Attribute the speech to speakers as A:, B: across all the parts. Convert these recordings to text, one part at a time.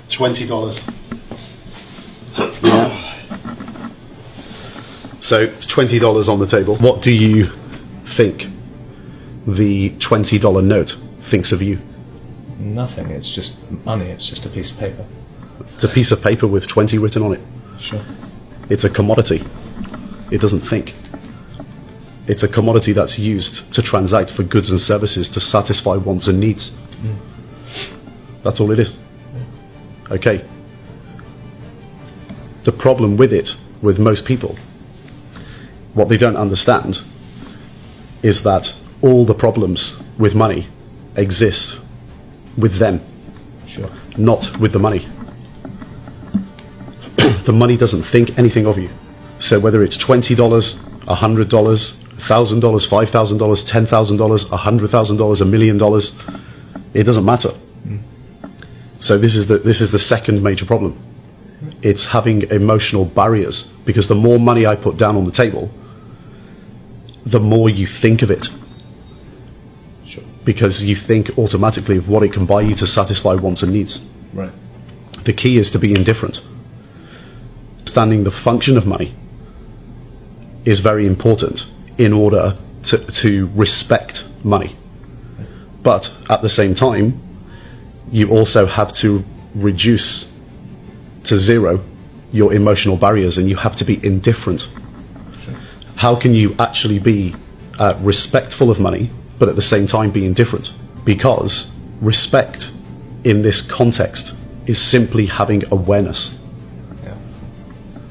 A: $20. Yeah. So it's $20 on the table. What do you think the $20 note thinks of you?
B: Nothing. It's just money. It's just a piece of paper.
A: It's a piece of paper with 20 written on it.
B: Sure.
A: It's a commodity. It doesn't think. It's a commodity that's used to transact for goods and services to satisfy wants and needs. That's all it is. Okay. The problem with it, with most people, what they don't understand is that all the problems with money exist with them,
B: Sure.
A: not with the money. The money doesn't think anything of you. So whether it's $20, $100, $1,000, $5,000, $10,000, $100,000, $1 million, it doesn't matter. So this is the second major problem. It's having emotional barriers, because the more money I put down on the table, the more you think of it.
B: Sure.
A: Because you think automatically of what it can buy you to satisfy wants and needs.
B: Right.
A: The key is to be indifferent. Understanding the function of money is very important in order to respect money. But at the same time, you also have to reduce to zero your emotional barriers, and you have to be indifferent.
B: Sure.
A: How can you actually be respectful of money, but at the same time be indifferent? Because respect in this context is simply having awareness.
B: Yeah.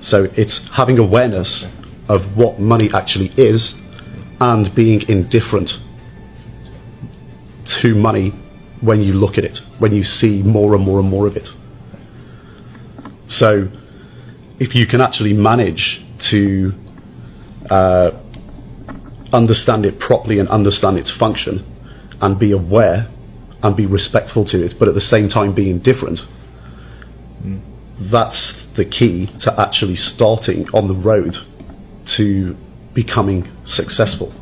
A: So it's having awareness of what money actually is and being indifferent to money when you look at it, when you see more and more and more of it. So if you can actually manage to understand it properly and understand its function and be aware and be respectful to it, but at the same time be indifferent, that's the key to actually starting on the road to becoming successful.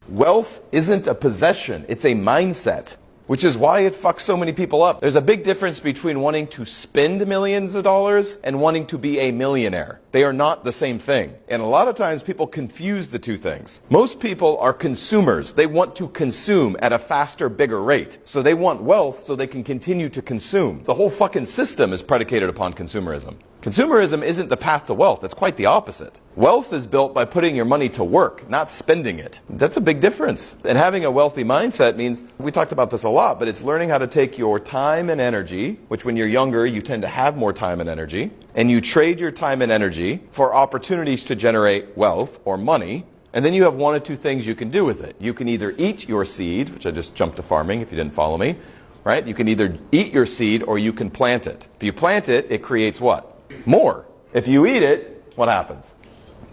C: Wealth isn't a possession, it's a mindset, which is why it fucks so many people up. There's a big difference between wanting to spend millions of dollars and wanting to be a millionaire. They are not the same thing. And a lot of times people confuse the two things. Most people are consumers. They want to consume at a faster, bigger rate. So they want wealth so they can continue to consume. The whole fucking system is predicated upon consumerism. Consumerism isn't the path to wealth. It's quite the opposite. Wealth is built by putting your money to work, not spending it. That's a big difference. And having a wealthy mindset means, we talked about this a lot, but it's learning how to take your time and energy, which when you're younger, you tend to have more time and energy, and you trade your time and energy for opportunities to generate wealth or money. And then you have one of two things you can do with it. You can either eat your seed, which I just jumped to farming if you didn't follow me, right? You can either eat your seed or you can plant it. If you plant it, it creates what? More. If you eat it, what happens?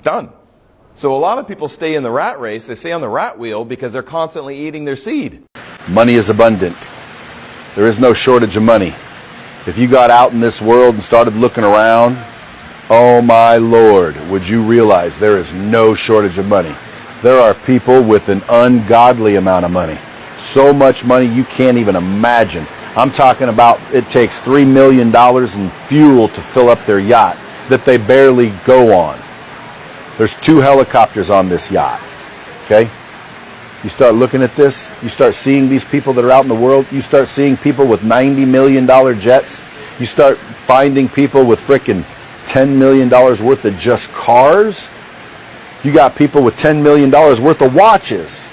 C: Done. So a lot of people stay in the rat race, they stay on the rat wheel because they're constantly eating their seed.
D: Money is abundant. There is no shortage of money. If you got out in this world and started looking around, oh my Lord, would you realize there is no shortage of money. There are people with an ungodly amount of money. So much money you can't even imagine. I'm talking about it takes $3 million in fuel to fill up their yacht that they barely go on. There's 2 helicopters on this yacht, okay? You start looking at this, you start seeing these people that are out in the world, you start seeing people with $90 million jets, you start finding people with frickin' $10 million worth of just cars. You got people with $10 million worth of watches.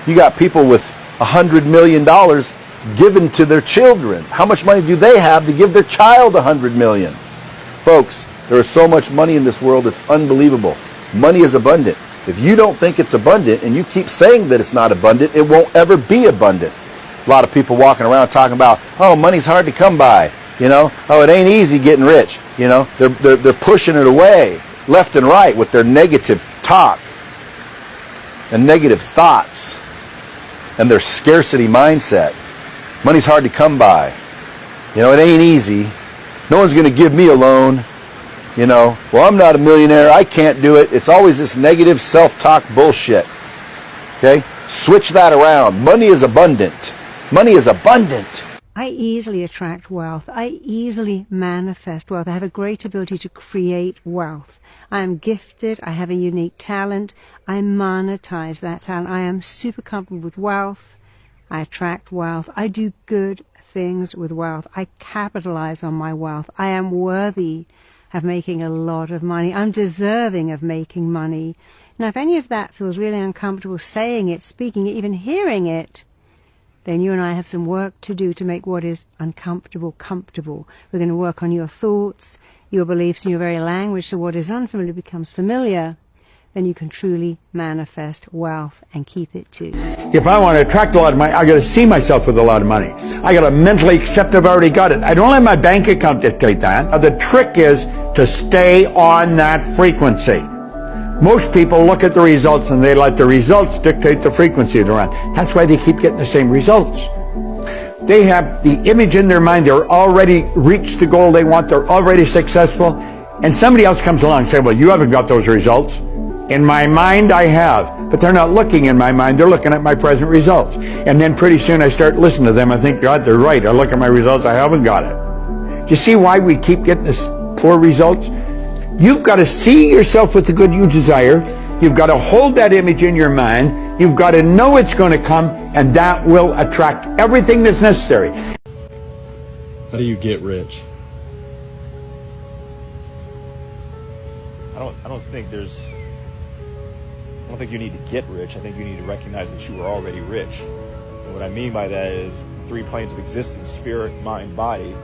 D: You got people with $100 million given to their children. How much money do they have to give their child $100 million? Folks, there is so much money in this world, it's unbelievable. Money is abundant. If you don't think it's abundant and you keep saying that it's not abundant, it won't ever be abundant. A lot of people walking around talking about, oh, money's hard to come by. You know, oh, it ain't easy getting rich. You know, they're pushing it away left and right with their negative talk and negative thoughts and their scarcity mindset. Money's hard to come by. You know, it ain't easy. No one's going to give me a loan. You know, well, I'm not a millionaire, I can't do it. It's always this negative self-talk bullshit. Okay? Switch that around. Money is abundant. Money is abundant.
E: I easily attract wealth. I easily manifest wealth. I have a great ability to create wealth. I am gifted. I have a unique talent. I monetize that talent. I am super comfortable with wealth. I attract wealth. I do good things with wealth. I capitalize on my wealth. I am worthy of making a lot of money. I'm deserving of making money. Now, if any of that feels really uncomfortable saying it, speaking it, even hearing it, then you and I have some work to do to make what is uncomfortable comfortable. We're going to work on your thoughts, your beliefs, and your very language, so what is unfamiliar becomes familiar. Then you can truly manifest wealth and keep it too.
F: If I want to attract a lot of money, I got to see myself with a lot of money. I got to mentally accept I've already got it. I don't let my bank account dictate that. The trick is to stay on that frequency. Most people look at the results and they let the results dictate the frequency they're on. That's why they keep getting the same results. They have the image in their mind, they're already reached the goal they want, they're already successful, and somebody else comes along and says, well, you haven't got those results. In my mind, I have, but they're not looking in my mind, they're looking at my present results. And then pretty soon I start listening to them, I think, God, they're right, I look at my results, I haven't got it. Do you see why we keep getting this poor results? You've got to see yourself with the good you desire. You've got to hold that image in your mind. You've got to know it's going to come, and that will attract everything that's necessary.
G: How do you get rich?
H: I don't think you need to get rich. I think you need to recognize that you are already rich. And what I mean by that is 3 planes of existence: spirit, mind, body.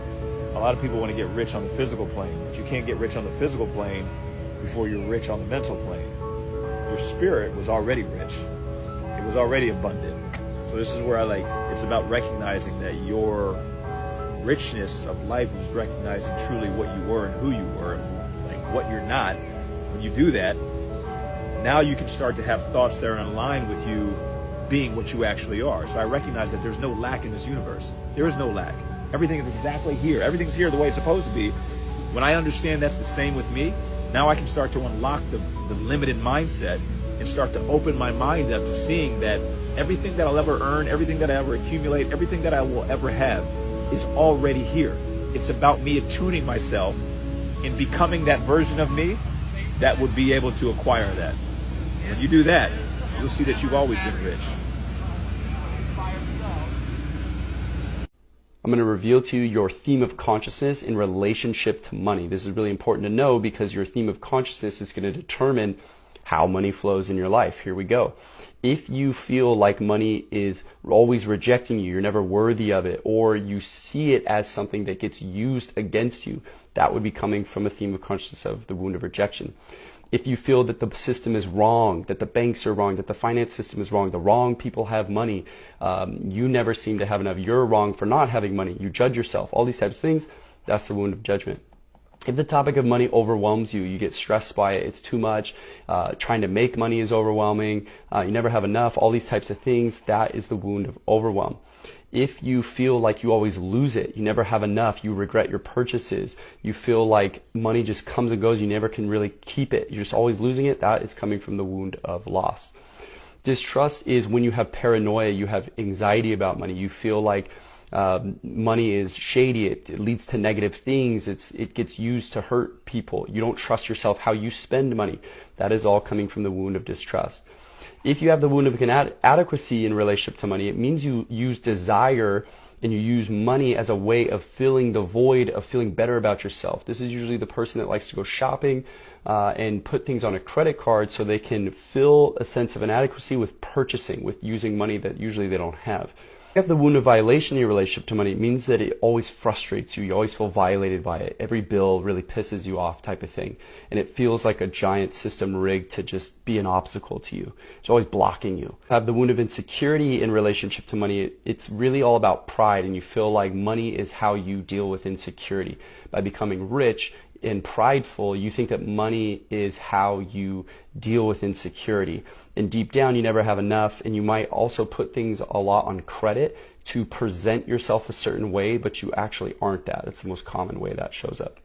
H: A lot of people want to get rich on the physical plane, but you can't get rich on the physical plane before you're rich on the mental plane. Your spirit was already rich. It was already abundant. So this is where it's about recognizing that your richness of life was recognizing truly what you were and who you were, and like what you're not. When you do that, now you can start to have thoughts that are in line with you being what you actually are. So I recognize that there's no lack in this universe. There is no lack. Everything is exactly here. Everything's here the way it's supposed to be. When I understand that's the same with me, now I can start to unlock the limited mindset and start to open my mind up to seeing that everything that I'll ever earn, everything that I ever accumulate, everything that I will ever have is already here. It's about me attuning myself and becoming that version of me that would be able to acquire that. When you do that, you'll see that you've always been rich.
I: I'm going to reveal to you your theme of consciousness in relationship to money. This is really important to know because your theme of consciousness is going to determine how money flows in your life. Here we go. If you feel like money is always rejecting you, you're never worthy of it, or you see it as something that gets used against you, that would be coming from a theme of consciousness of the wound of rejection. If you feel that the system is wrong, that the banks are wrong, that the finance system is wrong, the wrong people have money, you never seem to have enough, you're wrong for not having money, you judge yourself, all these types of things, that's the wound of judgment. If the topic of money overwhelms you, you get stressed by it, it's too much, trying to make money is overwhelming, you never have enough, all these types of things, that is the wound of overwhelm. If you feel like you always lose it, you never have enough, you regret your purchases, you feel like money just comes and goes, you never can really keep it, you're just always losing it, that is coming from the wound of loss. Distrust is when you have paranoia, you have anxiety about money, you feel like money is shady, it leads to negative things, it gets used to hurt people, you don't trust yourself how you spend money. That is all coming from the wound of distrust. If you have the wound of inadequacy in relationship to money, it means you use desire and you use money as a way of filling the void of feeling better about yourself. This is usually the person that likes to go shopping and put things on a credit card so they can fill a sense of inadequacy with purchasing, with using money that usually they don't have. If you have the wound of violation in your relationship to money, it means that it always frustrates you. You always feel violated by it. Every bill really pisses you off type of thing. And it feels like a giant system rigged to just be an obstacle to you. It's always blocking you. If you have the wound of insecurity in relationship to money, it's really all about pride, and you feel like money is how you deal with insecurity. By becoming rich and prideful, you think that money is how you deal with insecurity. And deep down, you never have enough, and you might also put things a lot on credit to present yourself a certain way, but you actually aren't that. That's the most common way that shows up.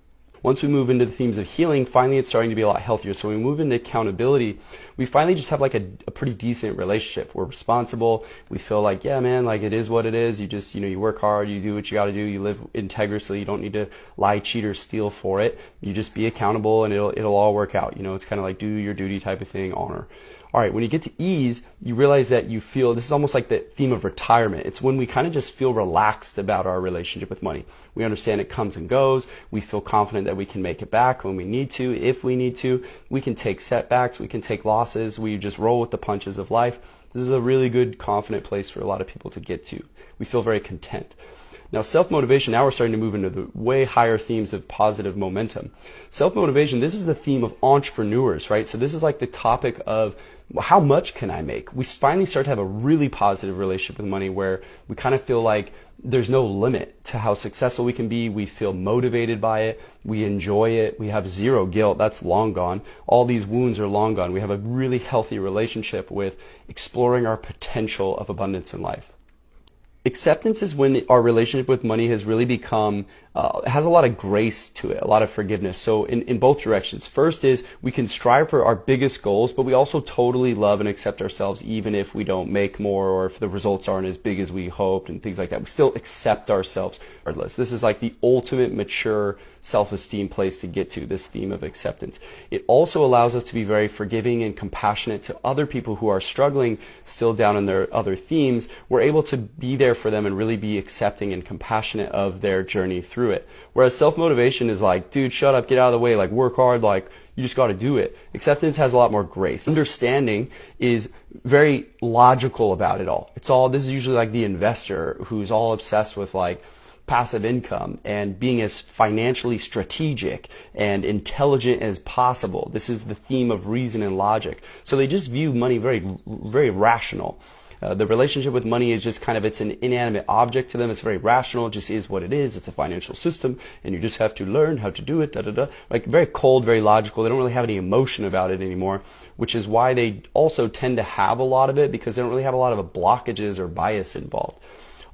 I: Once we move into the themes of healing, finally it's starting to be a lot healthier. So when we move into accountability, we finally just have like a pretty decent relationship. We're responsible. We feel like, yeah, man, like it is what it is. You just, you work hard, you do what you got to do, you live integriously. You don't need to lie, cheat, or steal for it. You just be accountable and it'll all work out. It's kind of like do your duty type of thing, honor. All right, when you get to ease, you realize that you feel, this is almost like the theme of retirement. It's when we kind of just feel relaxed about our relationship with money. We understand it comes and goes. We feel confident that we can make it back when we need to, if we need to. We can take setbacks, we can take losses. We just roll with the punches of life. This is a really good, confident place for a lot of people to get to. We feel very content. Now, self-motivation, now we're starting to move into the way higher themes of positive momentum. Self-motivation, this is the theme of entrepreneurs, right? So this is like the topic of how much can I make? We finally start to have a really positive relationship with money where we kind of feel like there's no limit to how successful we can be. We feel motivated by it. We enjoy it. We have zero guilt. That's long gone. All these wounds are long gone. We have a really healthy relationship with exploring our potential of abundance in life. Acceptance is when our relationship with money has really become, has a lot of grace to it, a lot of forgiveness. So in both directions. First is we can strive for our biggest goals, but we also totally love and accept ourselves even if we don't make more or if the results aren't as big as we hoped and things like that. We still accept ourselves regardless. This is like the ultimate mature self-esteem place to get to, this theme of acceptance. It also allows us to be very forgiving and compassionate to other people who are struggling still down in their other themes. We're able to be there for them and really be accepting and compassionate of their journey through it. Whereas self-motivation is like, dude, shut up, get out of the way, like work hard, like you just got to do it. Acceptance has a lot more grace. Understanding is very logical about it all. This is usually like the investor who's all obsessed with like passive income and being as financially strategic and intelligent as possible. This is the theme of reason and logic. So they just view money very, very rational. The relationship with money is just kind of, it's an inanimate object to them. It's very rational. It just is what it is. It's a financial system and you just have to learn how to do it, Like very cold, very logical. They don't really have any emotion about it anymore, which is why they also tend to have a lot of it because they don't really have a lot of blockages or bias involved.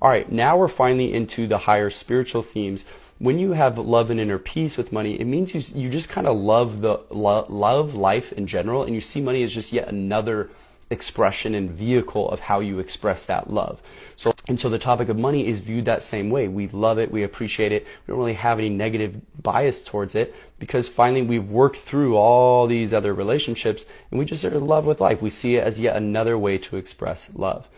I: All right, now we're finally into the higher spiritual themes. When you have love and inner peace with money, it means you just kind of love life in general, and you see money as just yet another expression and vehicle of how you express that love. So the topic of money is viewed that same way. We love it, we appreciate it, we don't really have any negative bias towards it because finally we've worked through all these other relationships and we just are in love with life. We see it as yet another way to express love.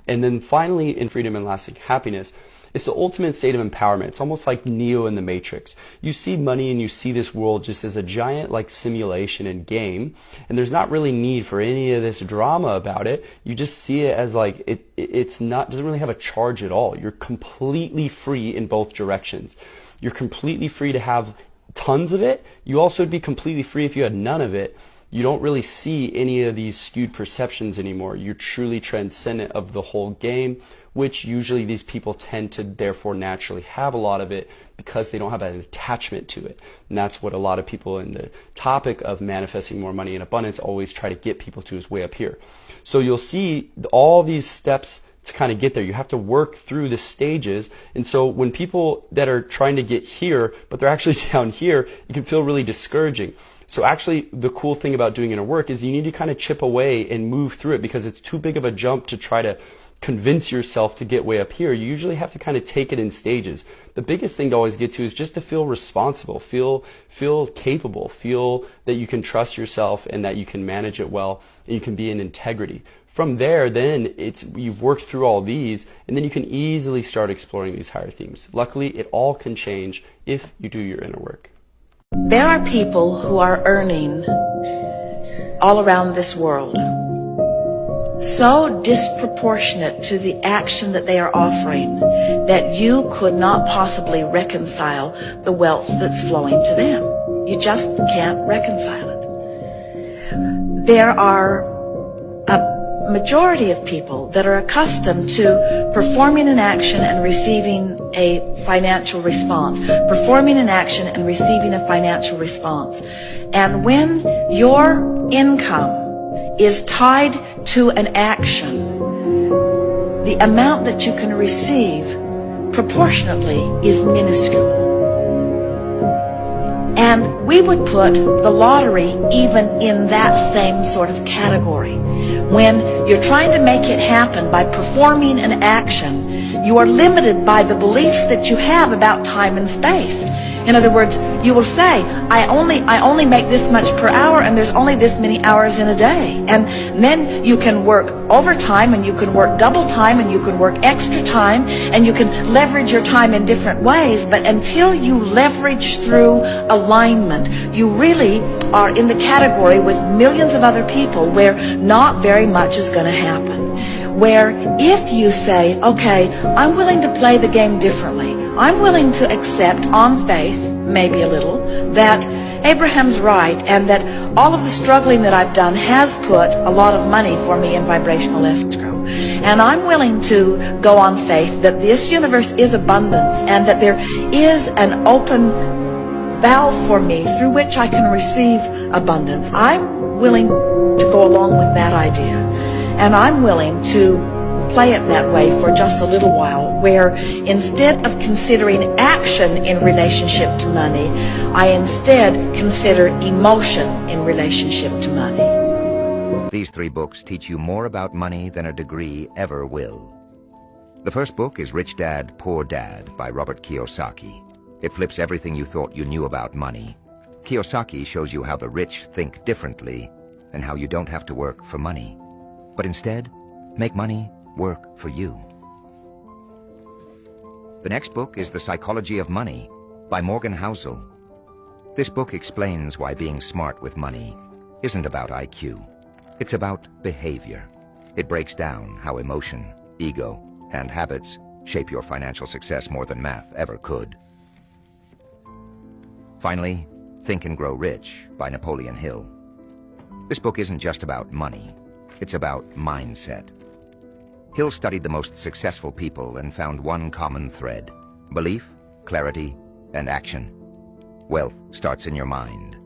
I: And then finally, in freedom and lasting happiness, it's the ultimate state of empowerment. It's almost like Neo in the Matrix. You see money and you see this world just as a giant like simulation and game, and there's not really need for any of this drama about it. You just see it as like it's not, doesn't really have a charge at all. You're completely free in both directions. You're completely free to have tons of it. You also would be completely free if you had none of it. You don't really see any of these skewed perceptions anymore. You're truly transcendent of the whole game, which usually these people tend to therefore naturally have a lot of it because they don't have an attachment to it. And that's what a lot of people in the topic of manifesting more money in abundance always try to get people to, is way up here. So you'll see all these steps to kind of get there. You have to work through the stages. And so when people that are trying to get here, but they're actually down here, it can feel really discouraging. So actually, the cool thing about doing inner work is you need to kind of chip away and move through it because it's too big of a jump to try to convince yourself to get way up here. You usually have to kind of take it in stages. The biggest thing to always get to is just to feel responsible, feel capable, feel that you can trust yourself and that you can manage it well and you can be in integrity. From there, then you've worked through all these, and then you can easily start exploring these higher themes. Luckily, it all can change if you do your inner work.
J: There are people who are earning all around this world so disproportionate to the action that they are offering that you could not possibly reconcile the wealth that's flowing to them. You just can't reconcile it. There are a majority of people that are accustomed to performing an action and receiving a financial response, performing an action and receiving a financial response. And when your income is tied to an action, the amount that you can receive proportionately is minuscule. And we would put the lottery even in that same sort of category. When you're trying to make it happen by performing an action, you are limited by the beliefs that you have about time and space. In other words, you will say, I only make this much per hour, and there's only this many hours in a day. And then you can work overtime, and you can work double time, and you can work extra time, and you can leverage your time in different ways. But until you leverage through alignment, you really are in the category with millions of other people where not very much is going to happen. Where if you say, okay, I'm willing to play the game differently, I'm willing to accept on faith, maybe a little, that Abraham's right and that all of the struggling that I've done has put a lot of money for me in vibrational escrow. And I'm willing to go on faith that this universe is abundance and that there is an open valve for me through which I can receive abundance. I'm willing to go along with that idea. And I'm willing to play it that way for just a little while, where instead of considering action in relationship to money, I instead consider emotion in relationship to money.
K: These 3 books teach you more about money than a degree ever will. The first book is Rich Dad, Poor Dad by Robert Kiyosaki. It flips everything you thought you knew about money. Kiyosaki shows you how the rich think differently and how you don't have to work for money, but instead make money work for you. The next book is The Psychology of Money by Morgan Housel. This book explains why being smart with money isn't about IQ. It's about behavior. It breaks down how emotion, ego, and habits shape your financial success more than math ever could. Finally, Think and Grow Rich by Napoleon Hill. This book isn't just about money. It's about mindset. Hill studied the most successful people and found one common thread: belief, clarity, and action. Wealth starts in your mind.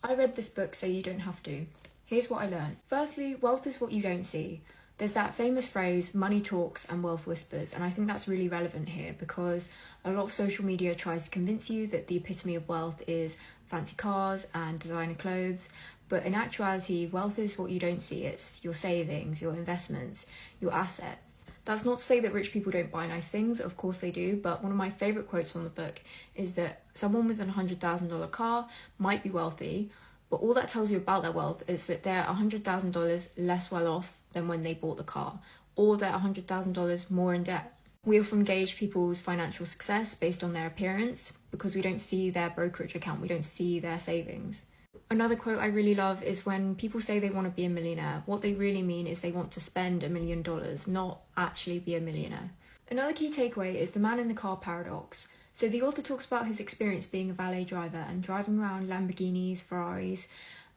L: I read this book so you don't have to. Here's what I learned. Firstly, wealth is what you don't see. There's that famous phrase, money talks and wealth whispers, and I think that's really relevant here because a lot of social media tries to convince you that the epitome of wealth is fancy cars and designer clothes, but in actuality, wealth is what you don't see. It's your savings, your investments, your assets. That's not to say that rich people don't buy nice things, of course they do, but one of my favourite quotes from the book is that someone with a $100,000 car might be wealthy, but all that tells you about their wealth is that they're $100,000 less well off than when they bought the car, or they're $100,000 more in debt. We often gauge people's financial success based on their appearance because we don't see their brokerage account, we don't see their savings. Another quote I really love is when people say they want to be a millionaire, what they really mean is they want to spend $1 million, not actually be a millionaire. Another key takeaway is the man in the car paradox. So the author talks about his experience being a valet driver and driving around Lamborghinis, Ferraris,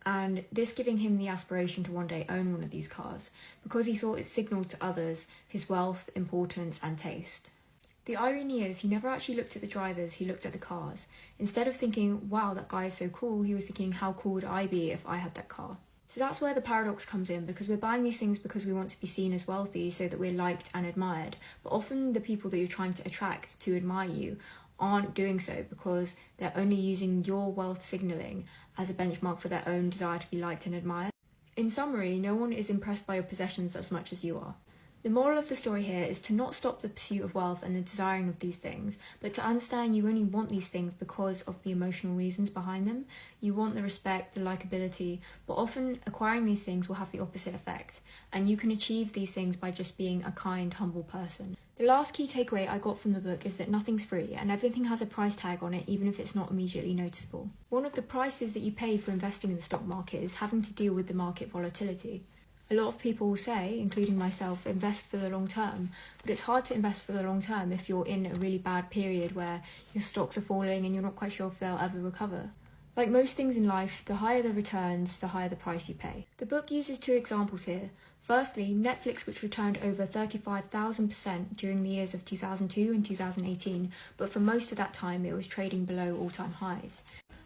L: and this giving him the aspiration to one day own one of these cars because he thought it signalled to others his wealth, importance and taste. The irony is he never actually looked at the drivers, he looked at the cars. Instead of thinking, wow, that guy is so cool, he was thinking, how cool would I be if I had that car? So that's where the paradox comes in, because we're buying these things because we want to be seen as wealthy so that we're liked and admired. But often the people that you're trying to attract to admire you aren't doing so because they're only using your wealth signalling as a benchmark for their own desire to be liked and admired. In summary, no one is impressed by your possessions as much as you are. The moral of the story here is to not stop the pursuit of wealth and the desiring of these things, but to understand you only want these things because of the emotional reasons behind them. You want the respect, the likability, but often acquiring these things will have the opposite effect, and you can achieve these things by just being a kind, humble person. The last key takeaway I got from the book is that nothing's free and everything has a price tag on it, even if it's not immediately noticeable. One of the prices that you pay for investing in the stock market is having to deal with the market volatility. A lot of people will say, including myself, invest for the long term, but it's hard to invest for the long term if you're in a really bad period where your stocks are falling and you're not quite sure if they'll ever recover. Like most things in life, the higher the returns, the higher the price you pay. The book uses 2 examples here. Firstly, Netflix, which returned over 35,000% during the years of 2002 and 2018, but for most of that time it was trading below all-time highs.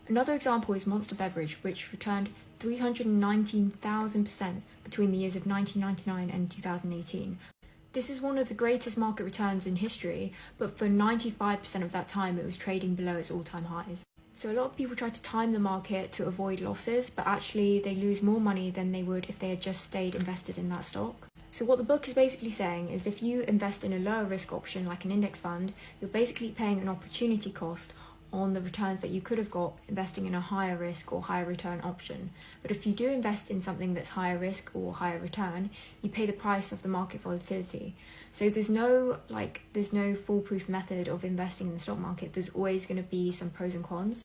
L: Another example is Monster Beverage, which returned 319,000% between the years of 1999 and 2018. This is one of the greatest market returns in history, but for 95% of that time it was trading below its all-time highs. So a lot of people try to time the market to avoid losses, but actually they lose more money than they would if they had just stayed invested in that stock. So what the book is basically saying is if you invest in a lower risk option like an index fund, you're basically paying an opportunity cost on the returns that you could have got investing in a higher risk or higher return option. But if you do invest in something that's higher risk or higher return, you pay the price of the market volatility. So there's no foolproof method of investing in the stock market. There's always going to be some pros and cons.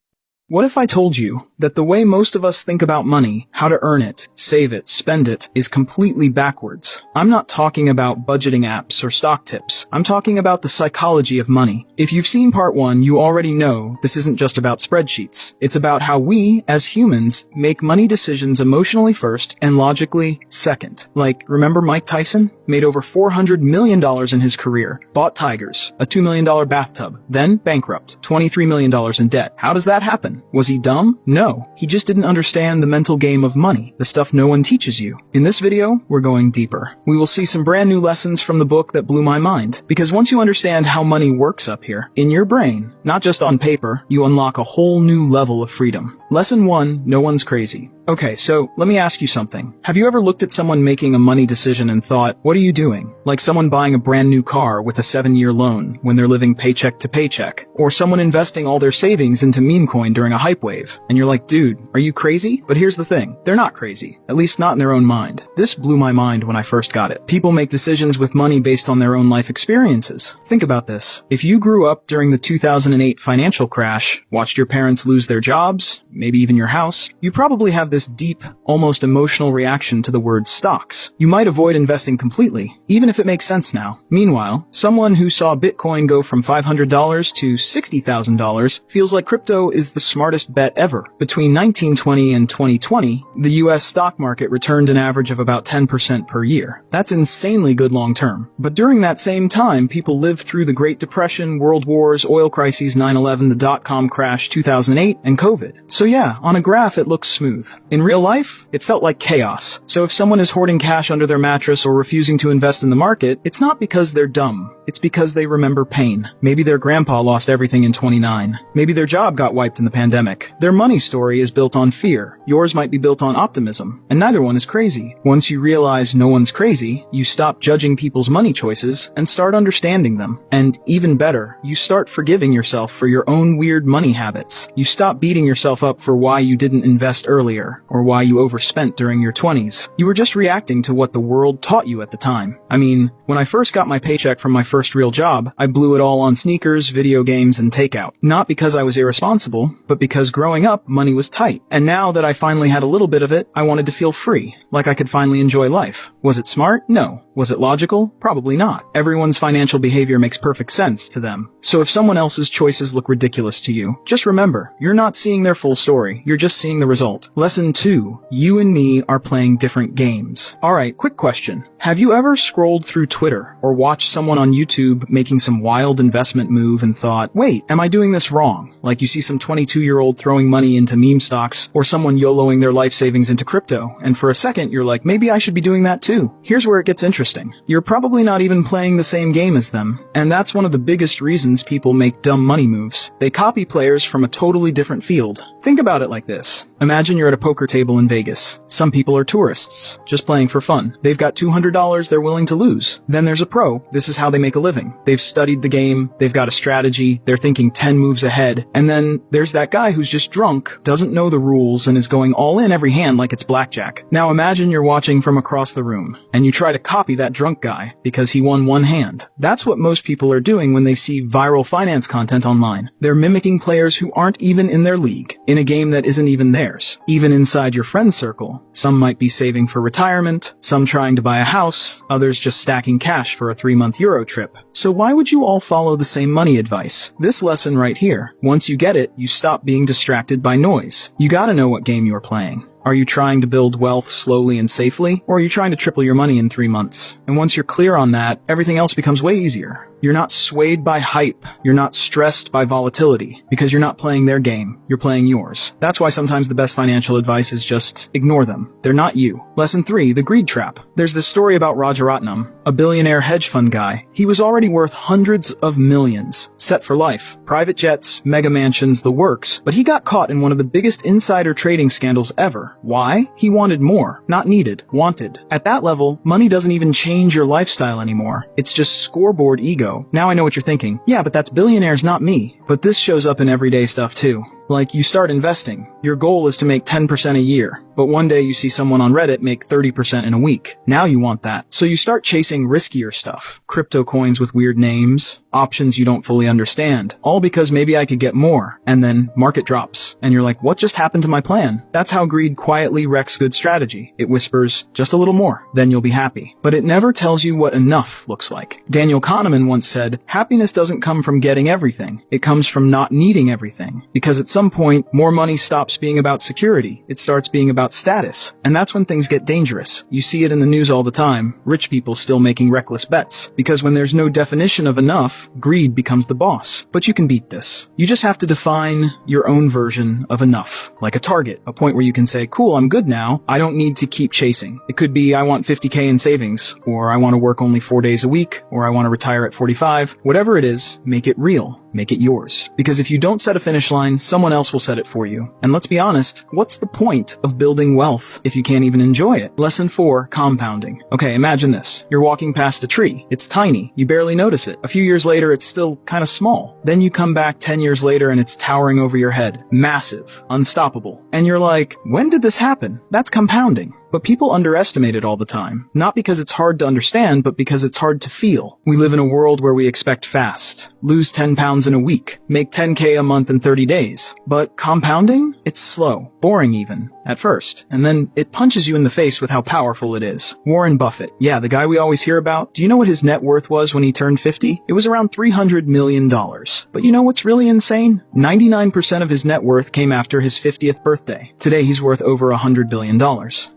M: What if I told you that the way most of us think about money, how to earn it, save it, spend it, is completely backwards? I'm not talking about budgeting apps or stock tips. I'm talking about the psychology of money. If you've seen part 1, you already know this isn't just about spreadsheets. It's about how we, as humans, make money decisions emotionally first and logically second. Like, remember Mike Tyson? Made over $400 million in his career. Bought tigers. A $2 million bathtub. Then bankrupt. $23 million in debt. How does that happen? Was he dumb? No. He just didn't understand the mental game of money, the stuff no one teaches you. In this video, we're going deeper. We will see some brand new lessons from the book that blew my mind. Because once you understand how money works up here, in your brain, not just on paper, you unlock a whole new level of freedom. Lesson 1, no one's crazy. Okay, so let me ask you something. Have you ever looked at someone making a money decision and thought, what are you doing? Like someone buying a brand new car with a 7-year loan when they're living paycheck to paycheck. Or someone investing all their savings into meme coin during a hype wave. And you're like, dude, are you crazy? But here's the thing. They're not crazy. At least not in their own mind. This blew my mind when I first got it. People make decisions with money based on their own life experiences. Think about this. If you grew up during the 2008 financial crash, watched your parents lose their jobs, maybe even your house, you probably have this deep, almost emotional reaction to the word stocks. You might avoid investing completely, even if it makes sense now. Meanwhile, someone who saw Bitcoin go from $500 to $60,000 feels like crypto is the smartest bet ever. Between 1920 and 2020, the US stock market returned an average of about 10% per year. That's insanely good long term. But during that same time, people lived through the Great Depression, World Wars, oil crises, 9/11, the dot-com crash, 2008, and COVID. So yeah, on a graph it looks smooth. In real life, it felt like chaos. So if someone is hoarding cash under their mattress or refusing to invest in the market, it's not because they're dumb. It's because they remember pain. Maybe their grandpa lost everything in 29. Maybe their job got wiped in the pandemic. Their money story is built on fear. Yours might be built on optimism. And neither one is crazy. Once you realize no one's crazy, you stop judging people's money choices and start understanding them. And even better, you start forgiving yourself for your own weird money habits. You stop beating yourself up for why you didn't invest earlier, or why you overspent during your 20s. You were just reacting to what the world taught you at the time. I mean, when I first got my paycheck from my first real job, I blew it all on sneakers, video games, and takeout. Not because I was irresponsible, but because growing up, money was tight. And now that I finally had a little bit of it, I wanted to feel free, like I could finally enjoy life. Was it smart? No. Was it logical? Probably not. Everyone's financial behavior makes perfect sense to them. So if someone else's choices look ridiculous to you, just remember, you're not seeing their full story. You're just seeing the result. Lesson 2. You and me are playing different games. Alright, quick question. Have you ever scrolled through Twitter or watched someone on YouTube making some wild investment move and thought, wait, am I doing this wrong? Like you see some 22-year-old throwing money into meme stocks or someone YOLOing their life savings into crypto, and for a second you're like, maybe I should be doing that too. Here's where it gets interesting. You're probably not even playing the same game as them, and that's one of the biggest reasons people make dumb money moves. They copy players from a totally different field. Think about it like this. Imagine you're at a poker table in Vegas. Some people are tourists, just playing for fun. They've got $200 they're willing to lose. Then there's a pro. This is how they make a living. They've studied the game, they've got a strategy, they're thinking 10 moves ahead, and then there's that guy who's just drunk, doesn't know the rules, and is going all in every hand like it's blackjack. Now imagine you're watching from across the room, and you try to copy that drunk guy because he won one hand. That's what most people are doing when they see viral finance content online. They're mimicking players who aren't even in their league, in a game that isn't even theirs. Even inside your friend circle, some might be saving for retirement, some trying to buy a house, others just stacking cash for a 3-month Euro trip. So why would you all follow the same money advice? This lesson right here. Once you get it, you stop being distracted by noise. You gotta know what game you're playing. Are you trying to build wealth slowly and safely, or are you trying to triple your money in 3 months? And once you're clear on that, everything else becomes way easier. You're not swayed by hype. You're not stressed by volatility because you're not playing their game. You're playing yours. That's why sometimes the best financial advice is just ignore them. They're not you. Lesson 3, the greed trap. There's this story about Rajaratnam, a billionaire hedge fund guy. He was already worth hundreds of millions, set for life. Private jets, mega mansions, the works. But he got caught in one of the biggest insider trading scandals ever. Why? He wanted more. Not needed. Wanted. At that level, money doesn't even change your lifestyle anymore. It's just scoreboard ego. Now I know what you're thinking. Yeah, but that's billionaires, not me. But this shows up in everyday stuff too. Like, you start investing. Your goal is to make 10% a year. But one day you see someone on Reddit make 30% in a week. Now you want that. So you start chasing riskier stuff. Crypto coins with weird names, options you don't fully understand. All because maybe I could get more. And then market drops. And you're like, what just happened to my plan? That's how greed quietly wrecks good strategy. It whispers, just a little more, then you'll be happy. But it never tells you what enough looks like. Daniel Kahneman once said, happiness doesn't come from getting everything. It comes from not needing everything. Because at some point, more money stops being about security. It starts being about status. And that's when things get dangerous. You see it in the news all the time. Rich people still making reckless bets. Because when there's no definition of enough, greed becomes the boss. But you can beat this. You just have to define your own version of enough. Like a target. A point where you can say, cool, I'm good now. I don't need to keep chasing. It could be, I want 50K in savings. Or I want to work only 4 days a week. Or I want to retire at 45. Whatever it is, make it real. Make it yours. Because if you don't set a finish line, someone else will set it for you. And let's be honest, what's the point of building wealth if you can't even enjoy it? Lesson 4, compounding. Okay, imagine this. You're walking past a tree. It's tiny. You barely notice it. A few years later, it's still kind of small. Then you come back 10 years later and it's towering over your head. Massive. Unstoppable. And you're like, when did this happen? That's compounding. But people underestimate it all the time. Not because it's hard to understand, but because it's hard to feel. We live in a world where we expect fast. Lose 10 pounds in a week. Make 10K a month in 30 days. But compounding? It's slow. Boring even. At first. And then it punches you in the face with how powerful it is. Warren Buffett. Yeah, the guy we always hear about. Do you know what his net worth was when he turned 50? It was around $300 million. But you know what's really insane? 99% of his net worth came after his 50th birthday. Today he's worth over $100 billion.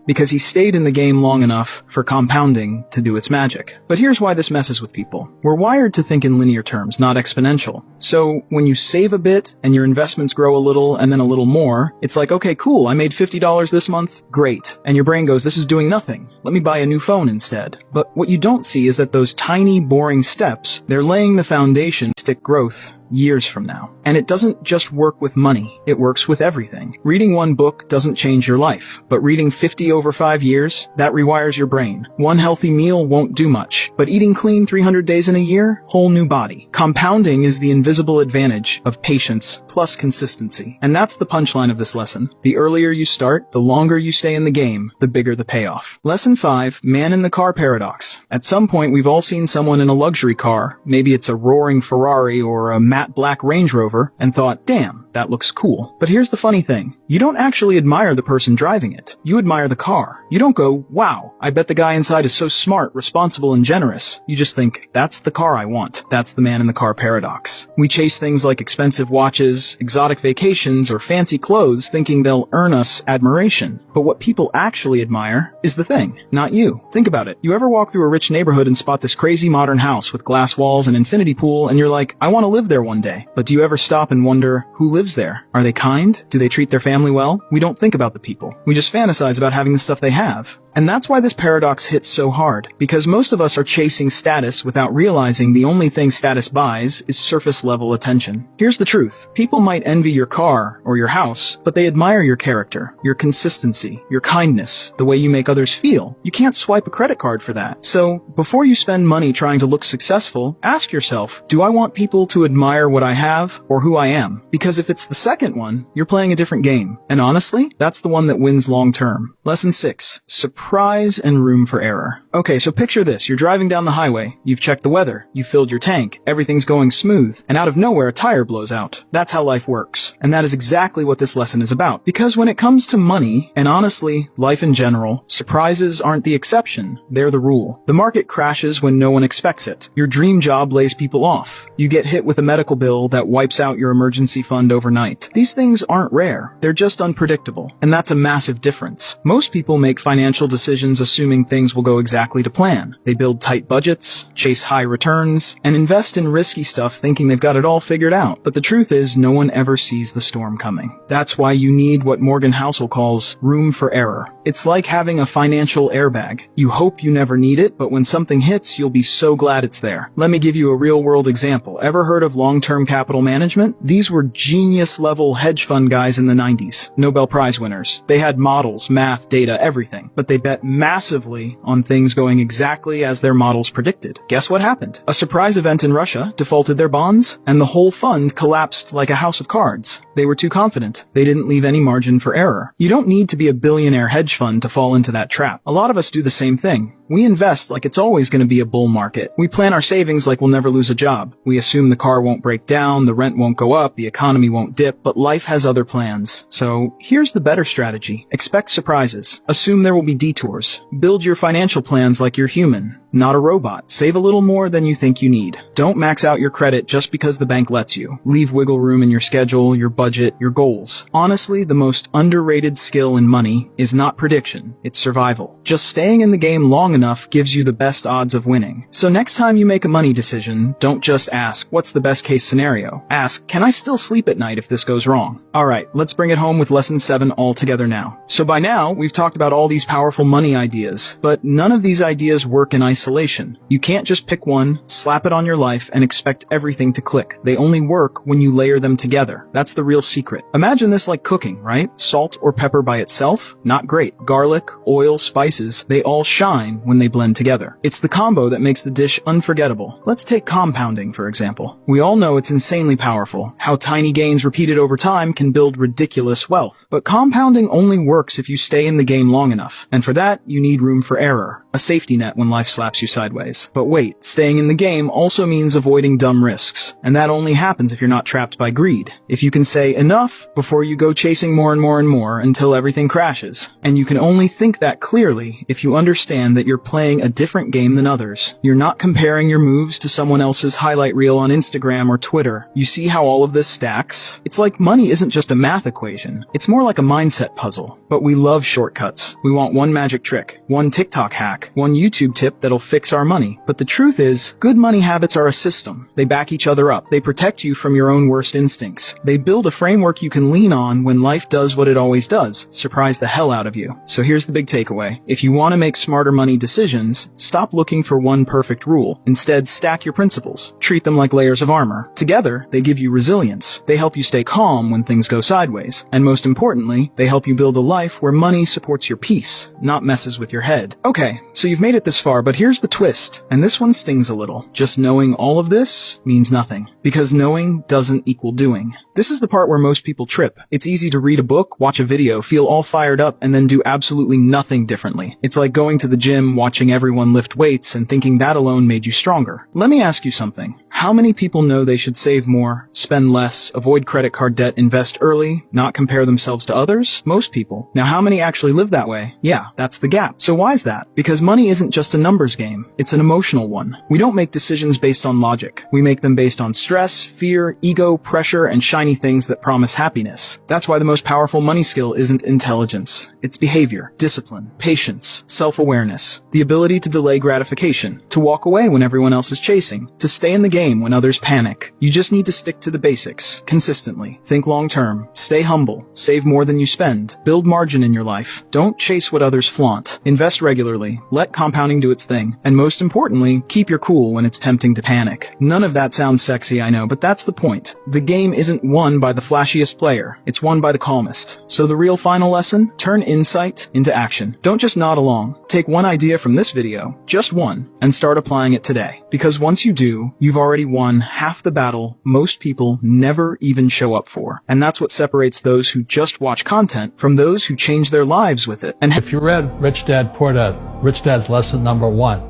M: Because he stayed in the game long enough for compounding to do its magic. But here's why this messes with people. We're wired to think in linear terms, not exponential. So when you save a bit and your investments grow a little and then a little more, it's like, okay, cool, I made $50 this month. Great. And your brain goes, this is doing nothing. Let me buy a new phone instead. But what you don't see is that those tiny, boring steps, they're laying the foundation to stick growth years from now. And it doesn't just work with money, it works with everything. Reading one book doesn't change your life, but reading 50 over 5 years, that rewires your brain. One healthy meal won't do much, but eating clean 300 days in a year, whole new body. Compounding is the invisible advantage of patience plus consistency. And that's the punchline of this lesson. The earlier you start, the longer you stay in the game, the bigger the payoff. Lesson 5, man in the car paradox. At some point, we've all seen someone in a luxury car, maybe it's a roaring Ferrari or a matte black Range Rover, and thought, damn, that looks cool. But here's the funny thing. You don't actually admire the person driving it. You admire the car. You don't go, wow, I bet the guy inside is so smart, responsible, and generous. You just think, that's the car I want. That's the man in the car paradox. We chase things like expensive watches, exotic vacations, or fancy clothes thinking they'll earn us admiration. But what people actually admire is the thing, not you. Think about it. You ever walk through a rich neighborhood and spot this crazy modern house with glass walls and infinity pool, and you're like, I want to live there one day. But do you ever stop and wonder, who lives there? Are they kind? Do they treat their family well? We don't think about the people. We just fantasize about having the stuff they have. And that's why this paradox hits so hard, because most of us are chasing status without realizing the only thing status buys is surface-level attention. Here's the truth. People might envy your car or your house, but they admire your character, your consistency, your kindness, the way you make others feel. You can't swipe a credit card for that. So, before you spend money trying to look successful, ask yourself, do I want people to admire what I have or who I am? Because if it's the second one, you're playing a different game. And honestly, that's the one that wins long term. Lesson 6. Surprise and room for error. Okay, so picture this. You're driving down the highway. You've checked the weather. You've filled your tank. Everything's going smooth. And out of nowhere, a tire blows out. That's how life works. And that is exactly what this lesson is about. Because when it comes to money, and honestly, life in general, surprises aren't the exception. They're the rule. The market crashes when no one expects it. Your dream job lays people off. You get hit with a medical bill that wipes out your emergency fund overnight. These things aren't rare. They're just unpredictable. And that's a massive difference. Most people make financial financial decisions assuming things will go exactly to plan. They build tight budgets, chase high returns, and invest in risky stuff thinking they've got it all figured out. But the truth is, no one ever sees the storm coming. That's why you need what Morgan Housel calls room for error. It's like having a financial airbag. You hope you never need it, but when something hits, you'll be so glad it's there. Let me give you a real-world example. Ever heard of long-term capital management? These were genius-level hedge fund guys in the 90s, Nobel Prize winners. They had models, math, data, everything, but they bet massively on things going exactly as their models predicted. Guess what happened? A surprise event in Russia defaulted their bonds, and the whole fund collapsed like a house of cards. They were too confident. They didn't leave any margin for error. You don't need to be a billionaire hedge fund to fall into that trap. A lot of us do the same thing. We invest like it's always going to be a bull market. We plan our savings like we'll never lose a job. We assume the car won't break down, the rent won't go up, the economy won't dip, but life has other plans. So here's the better strategy. Expect surprises. Assume there will be detours. Build your financial plans like you're human, not a robot. Save a little more than you think you need. Don't max out your credit just because the bank lets you. Leave wiggle room in your schedule, your budget, your goals. Honestly, the most underrated skill in money is not prediction, it's survival. Just staying in the game long enough gives you the best odds of winning. So next time you make a money decision, don't just ask, what's the best case scenario? Ask, can I still sleep at night if this goes wrong? Alright, let's bring it home with lesson 7 all together now. So by now, we've talked about all these powerful money ideas, but none of these ideas work in isolation. You can't just pick one, slap it on your life, and expect everything to click. They only work when you layer them together. That's the real secret. Imagine this like cooking, right? Salt or pepper by itself? Not great. Garlic, oil, spices, they all shine when they blend together. It's the combo that makes the dish unforgettable. Let's take compounding, for example. We all know it's insanely powerful, how tiny gains repeated over time can build ridiculous wealth. But compounding only works if you stay in the game long enough. And for that, you need room for error, a safety net when life slaps you sideways. But wait, staying in the game also means avoiding dumb risks. And that only happens if you're not trapped by greed. If you can say enough before you go chasing more and more and more until everything crashes. And you can only think that clearly if you understand that you're playing a different game than others. You're not comparing your moves to someone else's highlight reel on Instagram or Twitter. You see how all of this stacks? It's like money isn't just a math equation. It's more like a mindset puzzle. But we love shortcuts. We want one magic trick, one TikTok hack, one YouTube tip that'll fix our money. But the truth is, good money habits are a system. They back each other up. They protect you from your own worst instincts. They build a framework you can lean on when life does what it always does, surprise the hell out of you. So here's the big takeaway. If you want to make smarter money decisions, stop looking for one perfect rule. Instead, stack your principles. Treat them like layers of armor. Together, they give you resilience. They help you stay calm when things go sideways. And most importantly, they help you build a life where money supports your peace, not messes with your head. Okay, so you've made it this far, but here's the twist. And this one stings a little. Just knowing all of this means nothing. Because knowing doesn't equal doing. This is the part where most people trip. It's easy to read a book, watch a video, feel all fired up, and then do absolutely nothing differently. It's like going to the gym, watching everyone lift weights, and thinking that alone made you stronger. Let me ask you something. How many people know they should save more, spend less, avoid credit card debt, invest early, not compare themselves to others? Most people. Now how many actually live that way? Yeah, that's the gap. So why is that? Because money isn't just a numbers game. It's an emotional one. We don't make decisions based on logic. We make them based on stress, fear, ego, pressure, and shiny things that promise happiness. That's why the most powerful money skill isn't intelligence. It's behavior, discipline, patience, self-awareness, the ability to delay gratification, to walk away when everyone else is chasing, to stay in the game when others panic. You just need to stick to the basics, consistently. Think long-term, stay humble, save more than you spend, build margin in your life. Don't chase what others flaunt. Invest regularly, let compounding do its thing, and most importantly, keep your cool when it's tempting to panic. None of that sounds sexy, I know, but that's the point. The game isn't won by the flashiest player, it's won by the calmest. So the real final lesson? Turn insight into action. Don't just nod along. Take one idea from this video, just one, and start applying it today. Because once you do, you've already won half the battle most people never even show up for. And that's what separates those who just watch content from those who change their lives with it. And
N: if you read Rich Dad, Poor Dad, Rich Dad's lesson number 1,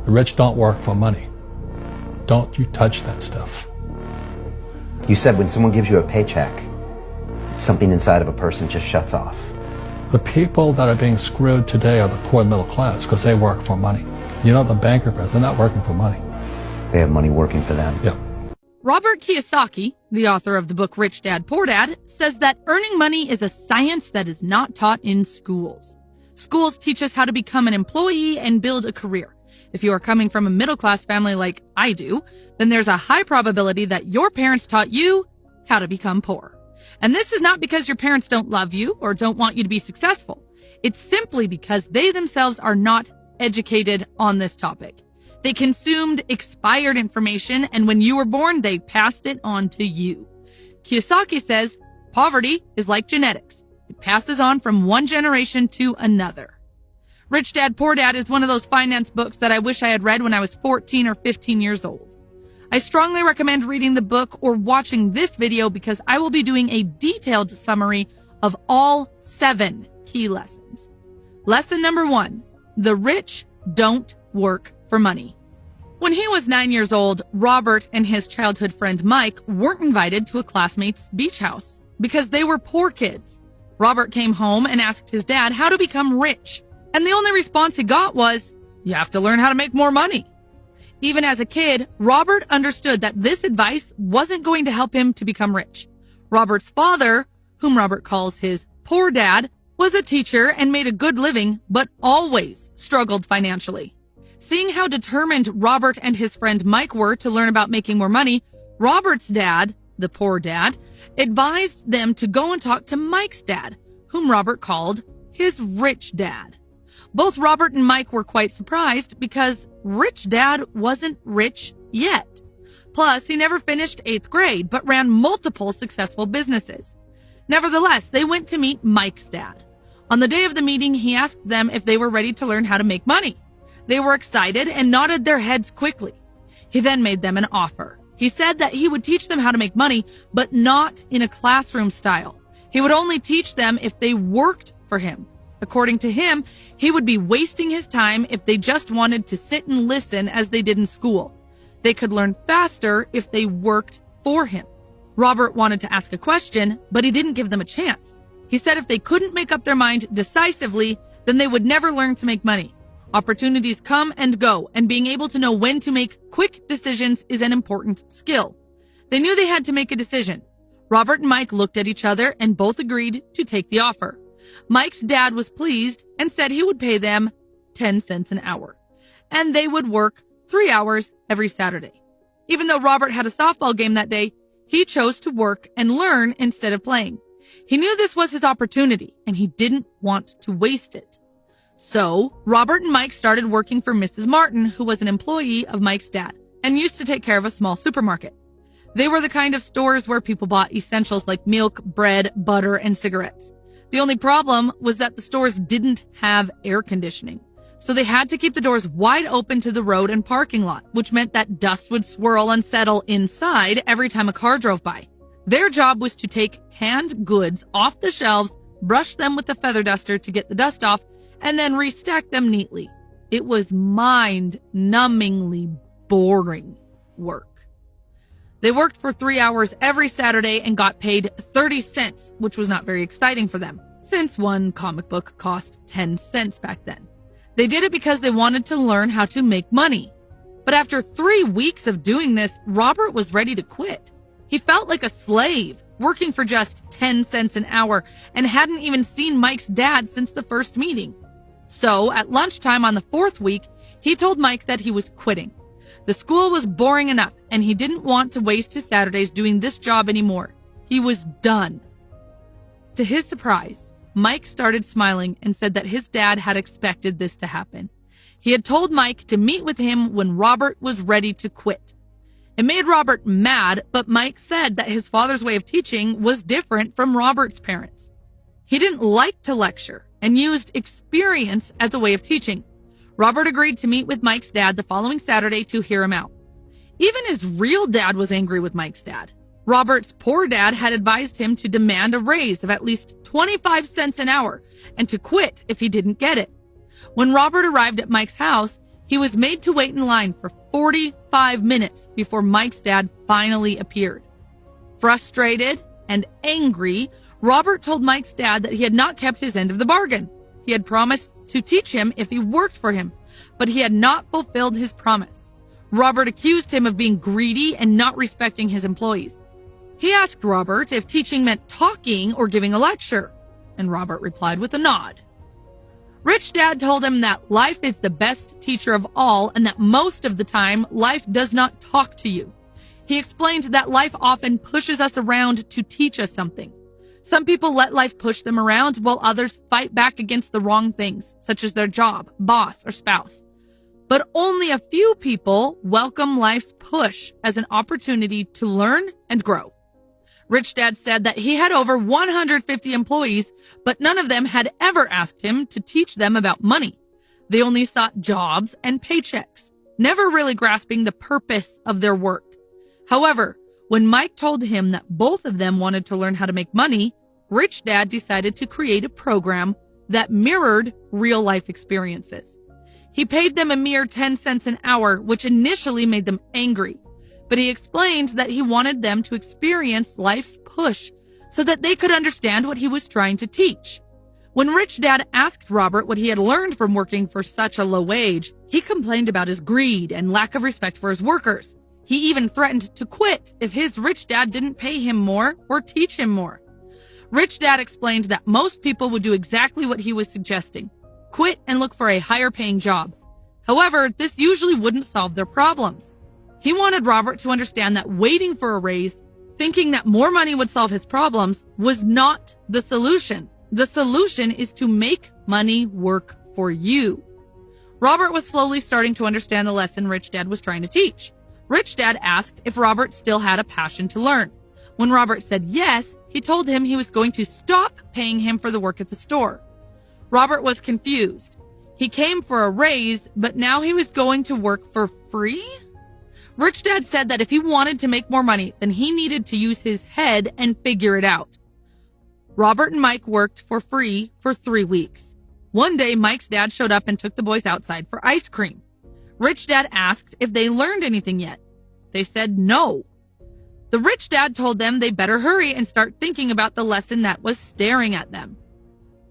N: the rich don't work for money. Don't you touch that stuff.
O: You said when someone gives you a paycheck, something inside of a person just shuts off.
N: The people that are being screwed today are the poor middle class because they work for money. You know, the banker guys, they're not working for money.
O: They have money working for them.
N: Yeah.
P: Robert Kiyosaki, the author of the book Rich Dad, Poor Dad, says that earning money is a science that is not taught in schools. Schools teach us how to become an employee and build a career. If you are coming from a middle-class family like I do, then there's a high probability that your parents taught you how to become poor. And this is not because your parents don't love you or don't want you to be successful. It's simply because they themselves are not educated on this topic. They consumed expired information, and when you were born, they passed it on to you. Kiyosaki says, poverty is like genetics. It passes on from one generation to another. Rich Dad, Poor Dad is one of those finance books that I wish I had read when I was 14 or 15 years old. I strongly recommend reading the book or watching this video because I will be doing a detailed summary of all 7 key lessons. Lesson number 1, the rich don't work for money. When he was 9 years old, Robert and his childhood friend Mike weren't invited to a classmate's beach house because they were poor kids. Robert came home and asked his dad how to become rich. And the only response he got was, you have to learn how to make more money. Even as a kid, Robert understood that this advice wasn't going to help him to become rich. Robert's father, whom Robert calls his poor dad, was a teacher and made a good living, but always struggled financially. Seeing how determined Robert and his friend Mike were to learn about making more money, Robert's dad, the poor dad, advised them to go and talk to Mike's dad, whom Robert called his rich dad. Both Robert and Mike were quite surprised because Rich Dad wasn't rich yet. Plus, he never finished 8th grade, but ran multiple successful businesses. Nevertheless, they went to meet Mike's dad. On the day of the meeting, he asked them if they were ready to learn how to make money. They were excited and nodded their heads quickly. He then made them an offer. He said that he would teach them how to make money, but not in a classroom style. He would only teach them if they worked for him. According to him, he would be wasting his time if they just wanted to sit and listen as they did in school. They could learn faster if they worked for him. Robert wanted to ask a question, but he didn't give them a chance. He said if they couldn't make up their mind decisively, then they would never learn to make money. Opportunities come and go, and being able to know when to make quick decisions is an important skill. They knew they had to make a decision. Robert and Mike looked at each other and both agreed to take the offer. Mike's dad was pleased and said he would pay them 10 cents an hour, and they would work 3 hours every Saturday. Even though Robert had a softball game that day, he chose to work and learn instead of playing. He knew this was his opportunity, and he didn't want to waste it. So, Robert and Mike started working for Mrs. Martin, who was an employee of Mike's dad, and used to take care of a small supermarket. They were the kind of stores where people bought essentials like milk, bread, butter, and cigarettes. The only problem was that the stores didn't have air conditioning, so they had to keep the doors wide open to the road and parking lot, which meant that dust would swirl and settle inside every time a car drove by. Their job was to take canned goods off the shelves, brush them with a feather duster to get the dust off, and then restack them neatly. It was mind-numbingly boring work. They worked for 3 hours every Saturday and got paid 30 cents, which was not very exciting for them, since one comic book cost 10 cents back then. They did it because they wanted to learn how to make money. But after 3 weeks of doing this, Robert was ready to quit. He felt like a slave, working for just 10 cents an hour, and hadn't even seen Mike's dad since the first meeting. So, at lunchtime on the 4th week, he told Mike that he was quitting. The school was boring enough, and he didn't want to waste his Saturdays doing this job anymore. He was done. To his surprise, Mike started smiling and said that his dad had expected this to happen. He had told Mike to meet with him when Robert was ready to quit. It made Robert mad, but Mike said that his father's way of teaching was different from Robert's parents. He didn't like to lecture and used experience as a way of teaching. Robert agreed to meet with Mike's dad the following Saturday to hear him out. Even his real dad was angry with Mike's dad. Robert's poor dad had advised him to demand a raise of at least 25 cents an hour and to quit if he didn't get it. When Robert arrived at Mike's house, he was made to wait in line for 45 minutes before Mike's dad finally appeared. Frustrated and angry, Robert told Mike's dad that he had not kept his end of the bargain. He had promised to teach him if he worked for him, but he had not fulfilled his promise. Robert accused him of being greedy and not respecting his employees. He asked Robert if teaching meant talking or giving a lecture, and Robert replied with a nod. Rich Dad told him that life is the best teacher of all and that most of the time, life does not talk to you. He explained that life often pushes us around to teach us something. Some people let life push them around while others fight back against the wrong things, such as their job, boss, or spouse. But only a few people welcome life's push as an opportunity to learn and grow. Rich Dad said that he had over 150 employees, but none of them had ever asked him to teach them about money. They only sought jobs and paychecks, never really grasping the purpose of their work. However, when Mike told him that both of them wanted to learn how to make money, Rich Dad decided to create a program that mirrored real-life experiences. He paid them a mere 10 cents an hour, which initially made them angry. But he explained that he wanted them to experience life's push so that they could understand what he was trying to teach. When Rich Dad asked Robert what he had learned from working for such a low wage, he complained about his greed and lack of respect for his workers. He even threatened to quit if his rich dad didn't pay him more or teach him more. Rich Dad explained that most people would do exactly what he was suggesting: quit and look for a higher paying job. However, this usually wouldn't solve their problems. He wanted Robert to understand that waiting for a raise, thinking that more money would solve his problems, was not the solution. The solution is to make money work for you. Robert was slowly starting to understand the lesson Rich Dad was trying to teach. Rich Dad asked if Robert still had a passion to learn. When Robert said yes, he told him he was going to stop paying him for the work at the store. Robert was confused. He came for a raise, but now he was going to work for free? Rich Dad said that if he wanted to make more money, then he needed to use his head and figure it out. Robert and Mike worked for free for 3 weeks. One day, Mike's dad showed up and took the boys outside for ice cream. Rich Dad asked if they learned anything yet. They said no. The Rich Dad told them they better hurry and start thinking about the lesson that was staring at them.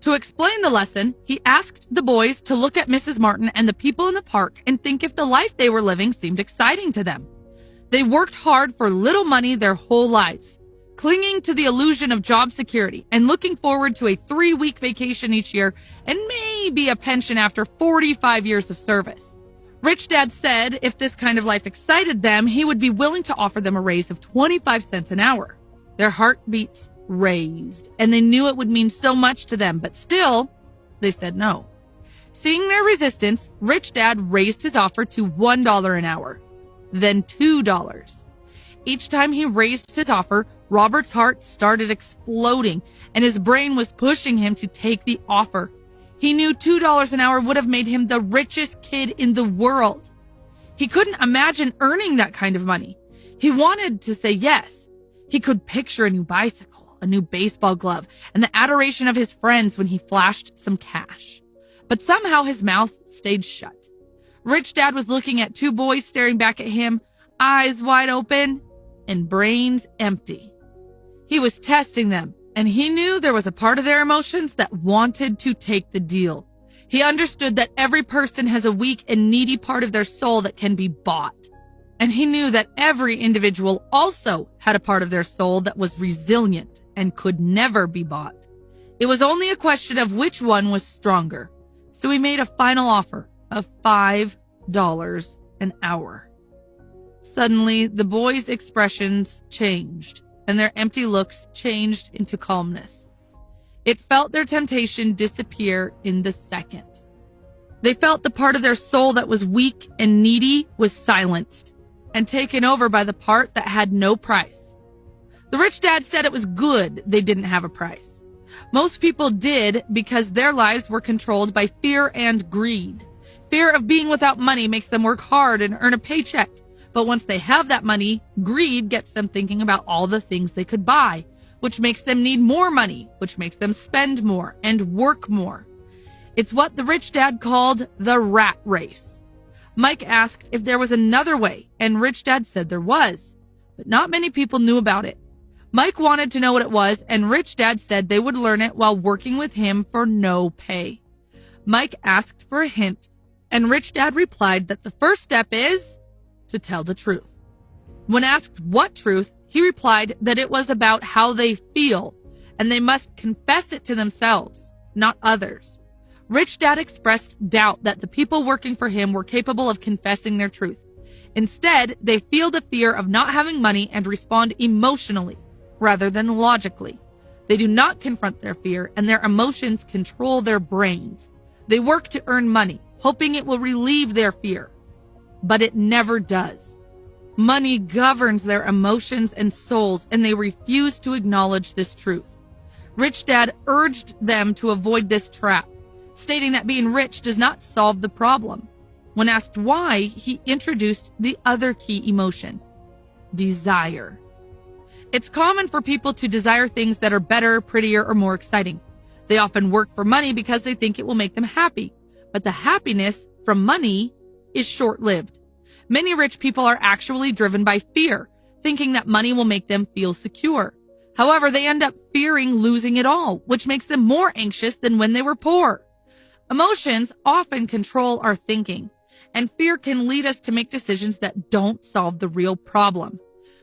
P: To explain the lesson, he asked the boys to look at Mrs. Martin and the people in the park and think if the life they were living seemed exciting to them. They worked hard for little money their whole lives, clinging to the illusion of job security and looking forward to a 3-week vacation each year and maybe a pension after 45 years of service. Rich Dad said if this kind of life excited them, he would be willing to offer them a raise of 25 cents an hour. Their heartbeats raised, and they knew it would mean so much to them, but still, they said no. Seeing their resistance, Rich Dad raised his offer to $1 an hour, then $2. Each time he raised his offer, Robert's heart started exploding, and his brain was pushing him to take the offer. He knew $2 an hour would have made him the richest kid in the world. He couldn't imagine earning that kind of money. He wanted to say yes. He could picture a new bicycle, a new baseball glove, and the adoration of his friends when he flashed some cash. But somehow his mouth stayed shut. Rich Dad was looking at 2 boys staring back at him, eyes wide open and brains empty. He was testing them, and he knew there was a part of their emotions that wanted to take the deal. He understood that every person has a weak and needy part of their soul that can be bought. And he knew that every individual also had a part of their soul that was resilient and could never be bought. It was only a question of which one was stronger. So he made a final offer of $5 an hour. Suddenly, the boys' expressions changed, and their empty looks changed into calmness. It felt their temptation disappear in the second. They felt the part of their soul that was weak and needy was silenced and taken over by the part that had no price. The Rich Dad said it was good they didn't have a price. Most people did because their lives were controlled by fear and greed. Fear of being without money makes them work hard and earn a paycheck. But once they have that money, greed gets them thinking about all the things they could buy, which makes them need more money, which makes them spend more and work more. It's what the Rich Dad called the rat race. Mike asked if there was another way, and Rich Dad said there was, but not many people knew about it. Mike wanted to know what it was, and Rich Dad said they would learn it while working with him for no pay. Mike asked for a hint, and Rich Dad replied that the first step is to tell the truth. When asked what truth, he replied that it was about how they feel, and they must confess it to themselves, not others. Rich Dad expressed doubt that the people working for him were capable of confessing their truth. Instead, they feel the fear of not having money and respond emotionally rather than logically. They do not confront their fear, and their emotions control their brains. They work to earn money, hoping it will relieve their fear. But it never does. Money governs their emotions and souls, and they refuse to acknowledge this truth. Rich Dad urged them to avoid this trap, stating that being rich does not solve the problem. When asked why, he introduced the other key emotion: desire. It's common for people to desire things that are better, prettier, or more exciting. They often work for money because they think it will make them happy. But the happiness from money is short-lived. Many rich people are actually driven by fear, thinking that money will make them feel secure. However, they end up fearing losing it all, which makes them more anxious than when they were poor. Emotions often control our thinking, and fear can lead us to make decisions that don't solve the real problem.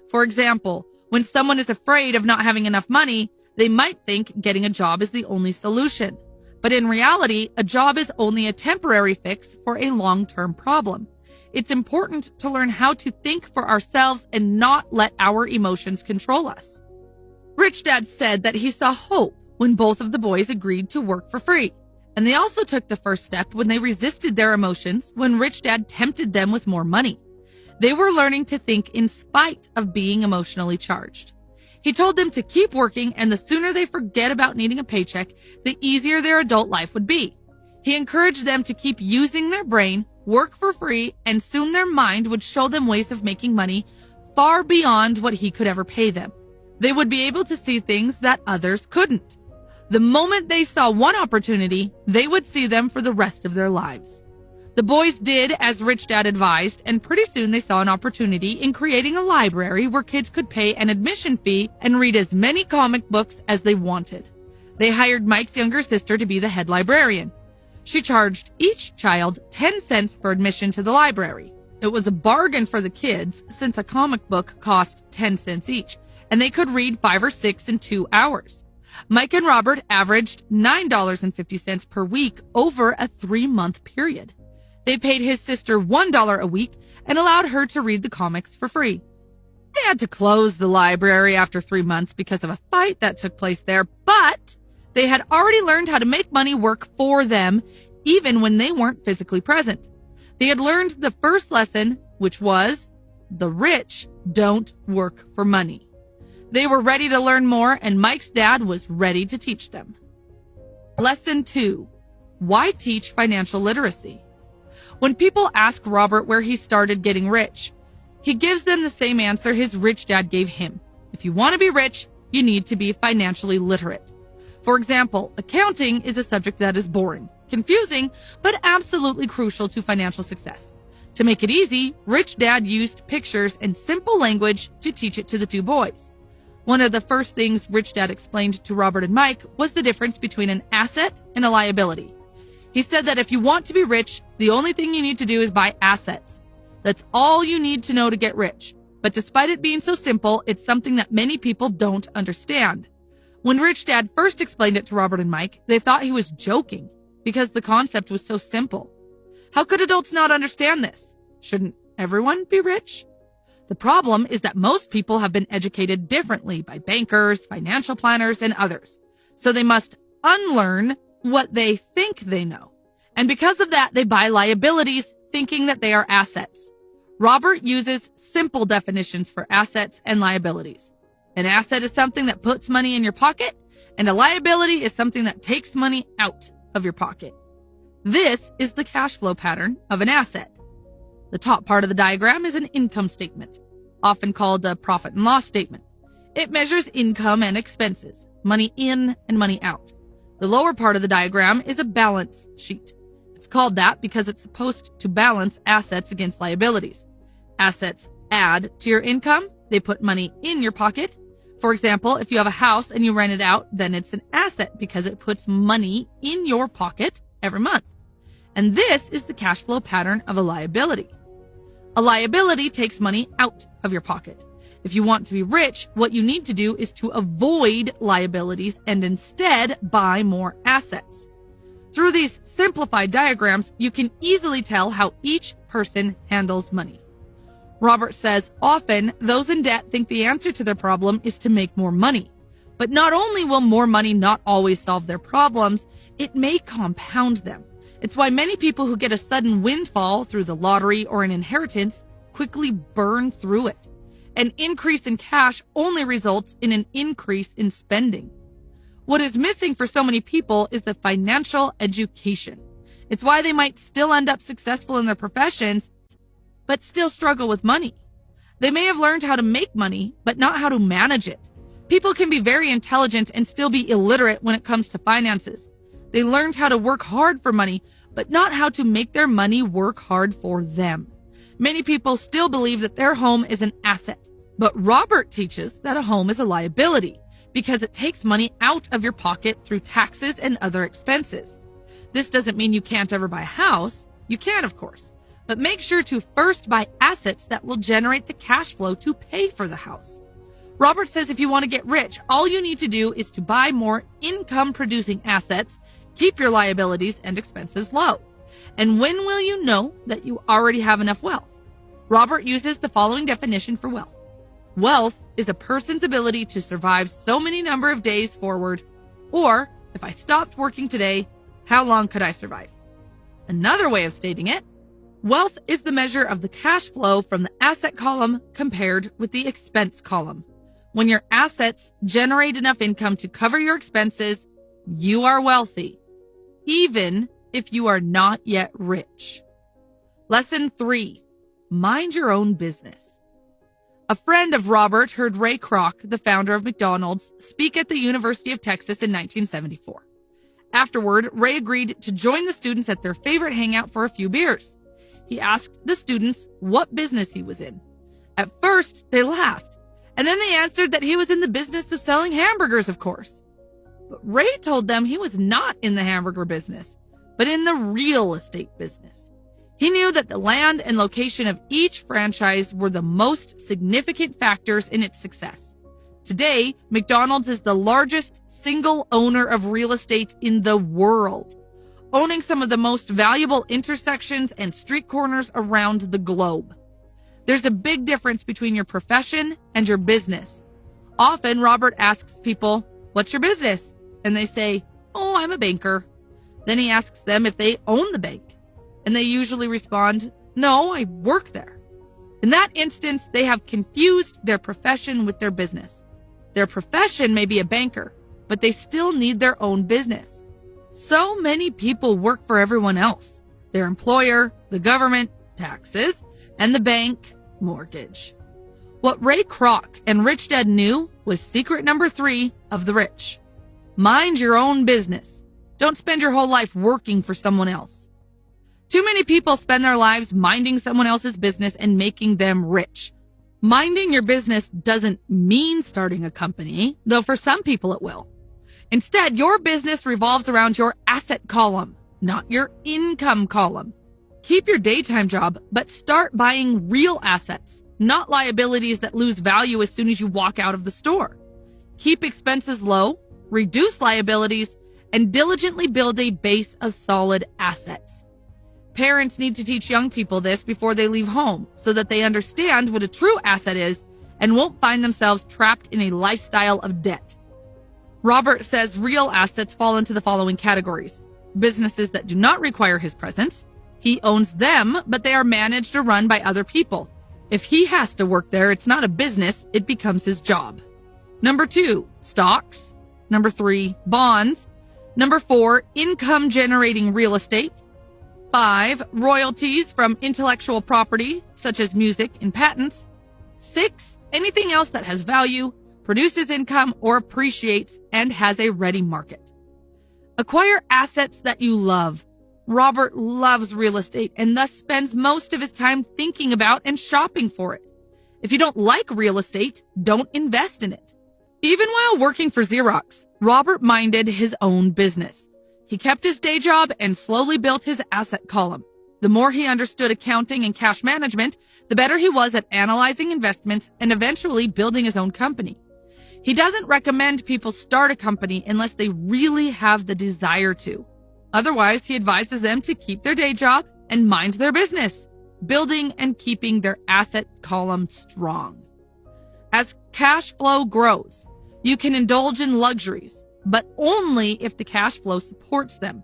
P: For example, when someone is afraid of not having enough money, they might think getting a job is the only solution. But in reality, a job is only a temporary fix for a long-term problem. It's important to learn how to think for ourselves and not let our emotions control us. Rich Dad said that he saw hope when both of the boys agreed to work for free. And they also took the first step when they resisted their emotions when Rich Dad tempted them with more money. They were learning to think in spite of being emotionally charged. He told them to keep working, and the sooner they forget about needing a paycheck, the easier their adult life would be. He encouraged them to keep using their brain, work for free, and soon their mind would show them ways of making money far beyond what he could ever pay them. They would be able to see things that others couldn't. The moment they saw one opportunity, they would see them for the rest of their lives. The boys did as Rich Dad advised, and pretty soon they saw an opportunity in creating a library where kids could pay an admission fee and read as many comic books as they wanted. They hired Mike's younger sister to be the head librarian. She charged each child 10 cents for admission to the library. It was a bargain for the kids since a comic book cost 10 cents each, and they could read 5 or 6 in 2 hours. Mike and Robert averaged $9.50 per week over a 3-month period. They paid his sister $1 a week and allowed her to read the comics for free. They had to close the library after 3 months because of a fight that took place there, but they had already learned how to make money work for them, even when they weren't physically present. They had learned the first lesson, which was, the rich don't work for money. They were ready to learn more, and Mike's dad was ready to teach them. Lesson 2. Why teach financial literacy? When people ask Robert where he started getting rich, he gives them the same answer his rich dad gave him. If you want to be rich, you need to be financially literate. For example, accounting is a subject that is boring, confusing, but absolutely crucial to financial success. To make it easy, Rich Dad used pictures and simple language to teach it to the 2 boys. One of the first things Rich Dad explained to Robert and Mike was the difference between an asset and a liability. He said that if you want to be rich, the only thing you need to do is buy assets. That's all you need to know to get rich. But despite it being so simple, it's something that many people don't understand. When Rich Dad first explained it to Robert and Mike, they thought he was joking because the concept was so simple. How could adults not understand this? Shouldn't everyone be rich? The problem is that most people have been educated differently by bankers, financial planners, and others. So they must unlearn what they think they know. And because of that, they buy liabilities thinking that they are assets. Robert uses simple definitions for assets and liabilities. An asset is something that puts money in your pocket, and a liability is something that takes money out of your pocket. This is the cash flow pattern of an asset. The top part of the diagram is an income statement, often called a profit and loss statement. It measures income and expenses, money in and money out. The lower part of the diagram is a balance sheet. It's called that because it's supposed to balance assets against liabilities. Assets add to your income. They put money in your pocket. For example, if you have a house and you rent it out, then it's an asset because it puts money in your pocket every month. And this is the cash flow pattern of a liability. A liability takes money out of your pocket. If you want to be rich, what you need to do is to avoid liabilities and instead buy more assets. Through these simplified diagrams, you can easily tell how each person handles money. Robert says often those in debt think the answer to their problem is to make more money. But not only will more money not always solve their problems, it may compound them. It's why many people who get a sudden windfall through the lottery or an inheritance quickly burn through it. An increase in cash only results in an increase in spending. What is missing for so many people is the financial education. It's why they might still end up successful in their professions, but still struggle with money. They may have learned how to make money, but not how to manage it. People can be very intelligent and still be illiterate when it comes to finances. They learned how to work hard for money, but not how to make their money work hard for them. Many people still believe that their home is an asset, but Robert teaches that a home is a liability because it takes money out of your pocket through taxes and other expenses. This doesn't mean you can't ever buy a house. You can, of course, but make sure to first buy assets that will generate the cash flow to pay for the house. Robert says if you want to get rich, all you need to do is to buy more income-producing assets, keep your liabilities and expenses low. And when will you know that you already have enough wealth? Robert uses the following definition for wealth. Wealth is a person's ability to survive so many number of days forward, or if I stopped working today, how long could I survive? Another way of stating it, wealth is the measure of the cash flow from the asset column compared with the expense column. When your assets generate enough income to cover your expenses, you are wealthy, even if you are not yet rich. Lesson 3. Mind your own business. A friend of Robert heard Ray Kroc, the founder of McDonald's, speak at the University of Texas in 1974. Afterward, Ray agreed to join the students at their favorite hangout for a few beers. He asked the students what business he was in. At first, they laughed. And then they answered that he was in the business of selling hamburgers, of course. But Ray told them he was not in the hamburger business, but in the real estate business. He knew that the land and location of each franchise were the most significant factors in its success. Today, McDonald's is the largest single owner of real estate in the world, owning some of the most valuable intersections and street corners around the globe. There's a big difference between your profession and your business. Often, Robert asks people, "What's your business?" And they say, "Oh, I'm a banker." Then he asks them if they own the bank. And they usually respond, "No, I work there." In that instance, they have confused their profession with their business. Their profession may be a banker, but they still need their own business. So many people work for everyone else: their employer, the government, taxes, and the bank, mortgage. What Ray Kroc and Rich Dad knew was secret number 3 of the rich. Mind your own business. Don't spend your whole life working for someone else. Too many people spend their lives minding someone else's business and making them rich. Minding your business doesn't mean starting a company, though for some people it will. Instead, your business revolves around your asset column, not your income column. Keep your daytime job, but start buying real assets, not liabilities that lose value as soon as you walk out of the store. Keep expenses low, reduce liabilities, and diligently build a base of solid assets. Parents need to teach young people this before they leave home so that they understand what a true asset is and won't find themselves trapped in a lifestyle of debt. Robert says real assets fall into the following categories: businesses that do not require his presence. He owns them, but they are managed or run by other people. If he has to work there, it's not a business, it becomes his job. Number 2, stocks. Number 3, bonds. Number 4, income-generating real estate. 5, royalties from intellectual property, such as music and patents. 6, anything else that has value, produces income, or appreciates, and has a ready market. Acquire assets that you love. Robert loves real estate and thus spends most of his time thinking about and shopping for it. If you don't like real estate, don't invest in it. Even while working for Xerox, Robert minded his own business. He kept his day job and slowly built his asset column. The more he understood accounting and cash management, the better he was at analyzing investments and eventually building his own company. He doesn't recommend people start a company unless they really have the desire to. Otherwise, he advises them to keep their day job and mind their business, building and keeping their asset column strong. As cash flow grows, you can indulge in luxuries, but only if the cash flow supports them.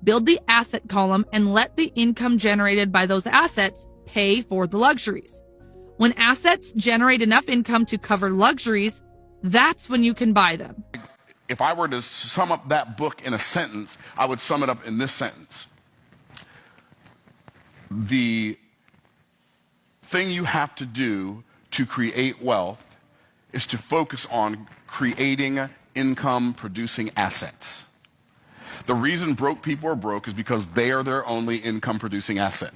P: Build the asset column and let the income generated by those assets pay for the luxuries. When assets generate enough income to cover luxuries, that's when you can buy them.
Q: If I were to sum up that book in a sentence, I would sum it up in this sentence. The thing you have to do to create wealth is to focus on creating income-producing assets. The reason broke people are broke is because they are their only income-producing asset.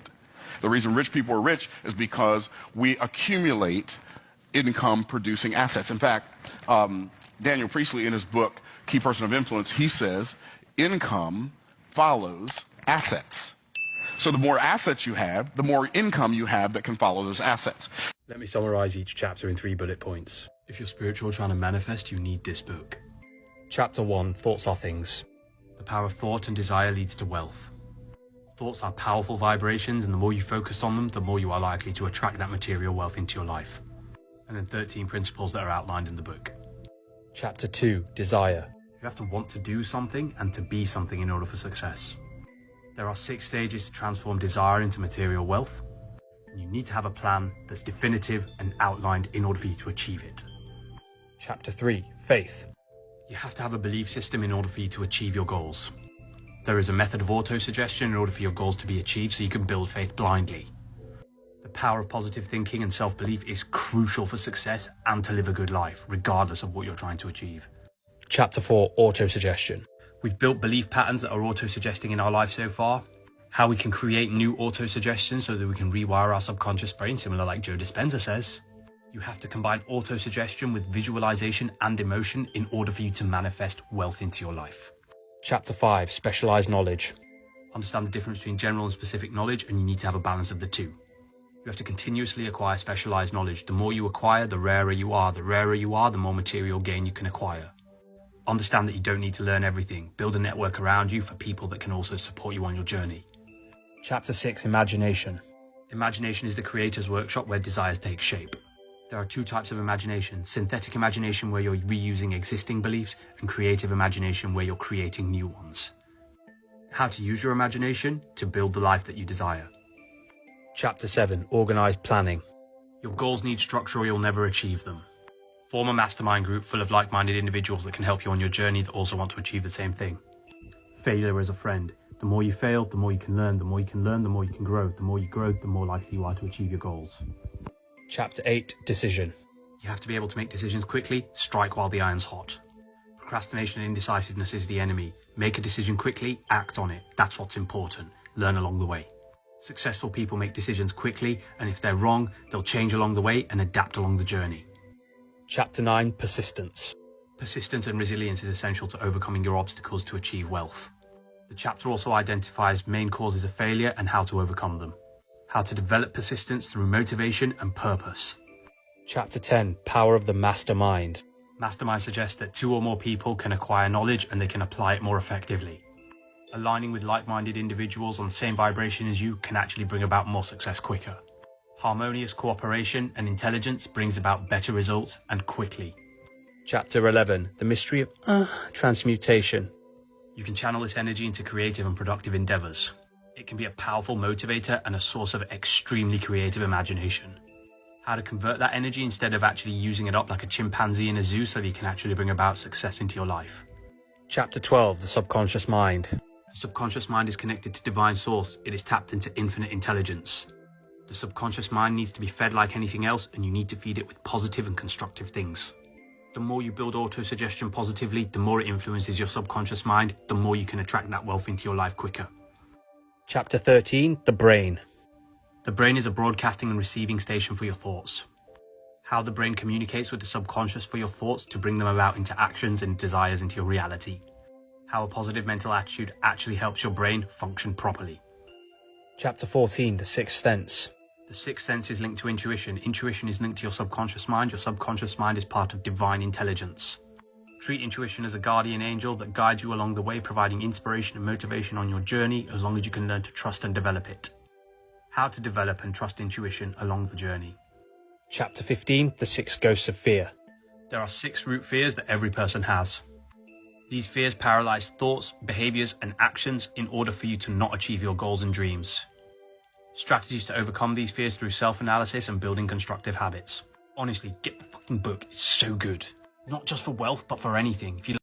Q: The reason rich people are rich is because we accumulate income-producing assets. In fact, Daniel Priestley, in his book, Key Person of Influence, he says, income follows assets. So the more assets you have, the more income you have that can follow those assets.
I: Let me summarize each chapter in 3 bullet points. If you're spiritual trying to manifest, you need this book. Chapter 1, Thoughts Are Things. The power of thought and desire leads to wealth. Thoughts are powerful vibrations, and the more you focus on them, the more you are likely to attract that material wealth into your life. And then 13 principles that are outlined in the book. Chapter 2, Desire. You have to want to do something and to be something in order for success. There are 6 stages to transform desire into material wealth. And you need to have a plan that's definitive and outlined in order for you to achieve it. Chapter 3, Faith. You have to have a belief system in order for you to achieve your goals. There is a method of auto-suggestion in order for your goals to be achieved so you can build faith blindly. The power of positive thinking and self-belief is crucial for success and to live a good life, regardless of what you're trying to achieve. Chapter 4, Auto-suggestion. We've built belief patterns that are auto-suggesting in our life so far. How we can create new auto-suggestions so that we can rewire our subconscious brain, similar like Joe Dispenza says. You have to combine auto-suggestion with visualization and emotion in order for you to manifest wealth into your life. Chapter 5, Specialized Knowledge. Understand the difference between general and specific knowledge, and you need to have a balance of the two. You have to continuously acquire specialized knowledge. The more you acquire, the rarer you are. The rarer you are, the more material gain you can acquire. Understand that you don't need to learn everything. Build a network around you for people that can also support you on your journey. Chapter 6, Imagination. Imagination is the creator's workshop where desires take shape. There are 2 types of imagination: synthetic imagination, where you're reusing existing beliefs, and creative imagination, where you're creating new ones. How to use your imagination to build the life that you desire. Chapter 7, Organized Planning. Your goals need structure or you'll never achieve them. Form a mastermind group full of like-minded individuals that can help you on your journey that also want to achieve the same thing. Failure is a friend. The more you fail, the more you can learn. The more you can learn, the more you can grow. The more you grow, the more likely you are to achieve your goals. Chapter 8, Decision. You have to be able to make decisions quickly, strike while the iron's hot. Procrastination and indecisiveness is the enemy. Make a decision quickly, act on it. That's what's important. Learn along the way. Successful people make decisions quickly, and if they're wrong, they'll change along the way and adapt along the journey. Chapter 9, Persistence. Persistence and resilience is essential to overcoming your obstacles to achieve wealth. The chapter also identifies main causes of failure and how to overcome them. How to develop persistence through motivation and purpose. Chapter 10, Power of the Mastermind. Mastermind suggests that 2 or more people can acquire knowledge and they can apply it more effectively. Aligning with like-minded individuals on the same vibration as you can actually bring about more success quicker. Harmonious cooperation and intelligence brings about better results and quickly. Chapter 11, The Mystery of Transmutation. You can channel this energy into creative and productive endeavors. It can be a powerful motivator and a source of extremely creative imagination. How to convert that energy instead of actually using it up like a chimpanzee in a zoo so that you can actually bring about success into your life. Chapter 12, The Subconscious Mind. The subconscious mind is connected to divine source. It is tapped into infinite intelligence. The subconscious mind needs to be fed like anything else, and you need to feed it with positive and constructive things. The more you build auto-suggestion positively, the more it influences your subconscious mind, the more you can attract that wealth into your life quicker. Chapter 13, The Brain. The brain is a broadcasting and receiving station for your thoughts. How the brain communicates with the subconscious for your thoughts to bring them about into actions and desires into your reality. How a positive mental attitude actually helps your brain function properly. Chapter 14, The Sixth Sense. The sixth sense is linked to intuition. Intuition is linked to your subconscious mind. Your subconscious mind is part of divine intelligence.
R: Treat intuition as a guardian angel that guides you along the way, providing inspiration and motivation on your journey as long as you can learn to trust and develop it. How to develop and trust intuition along the journey.
S: Chapter 15, The 6 Ghosts of Fear.
R: There are 6 root fears that every person has. These fears paralyze thoughts, behaviors, and actions in order for you to not achieve your goals and dreams. Strategies to overcome these fears through self-analysis and building constructive habits. Honestly, get the fucking book. It's so good. Not just for wealth, but for anything. If you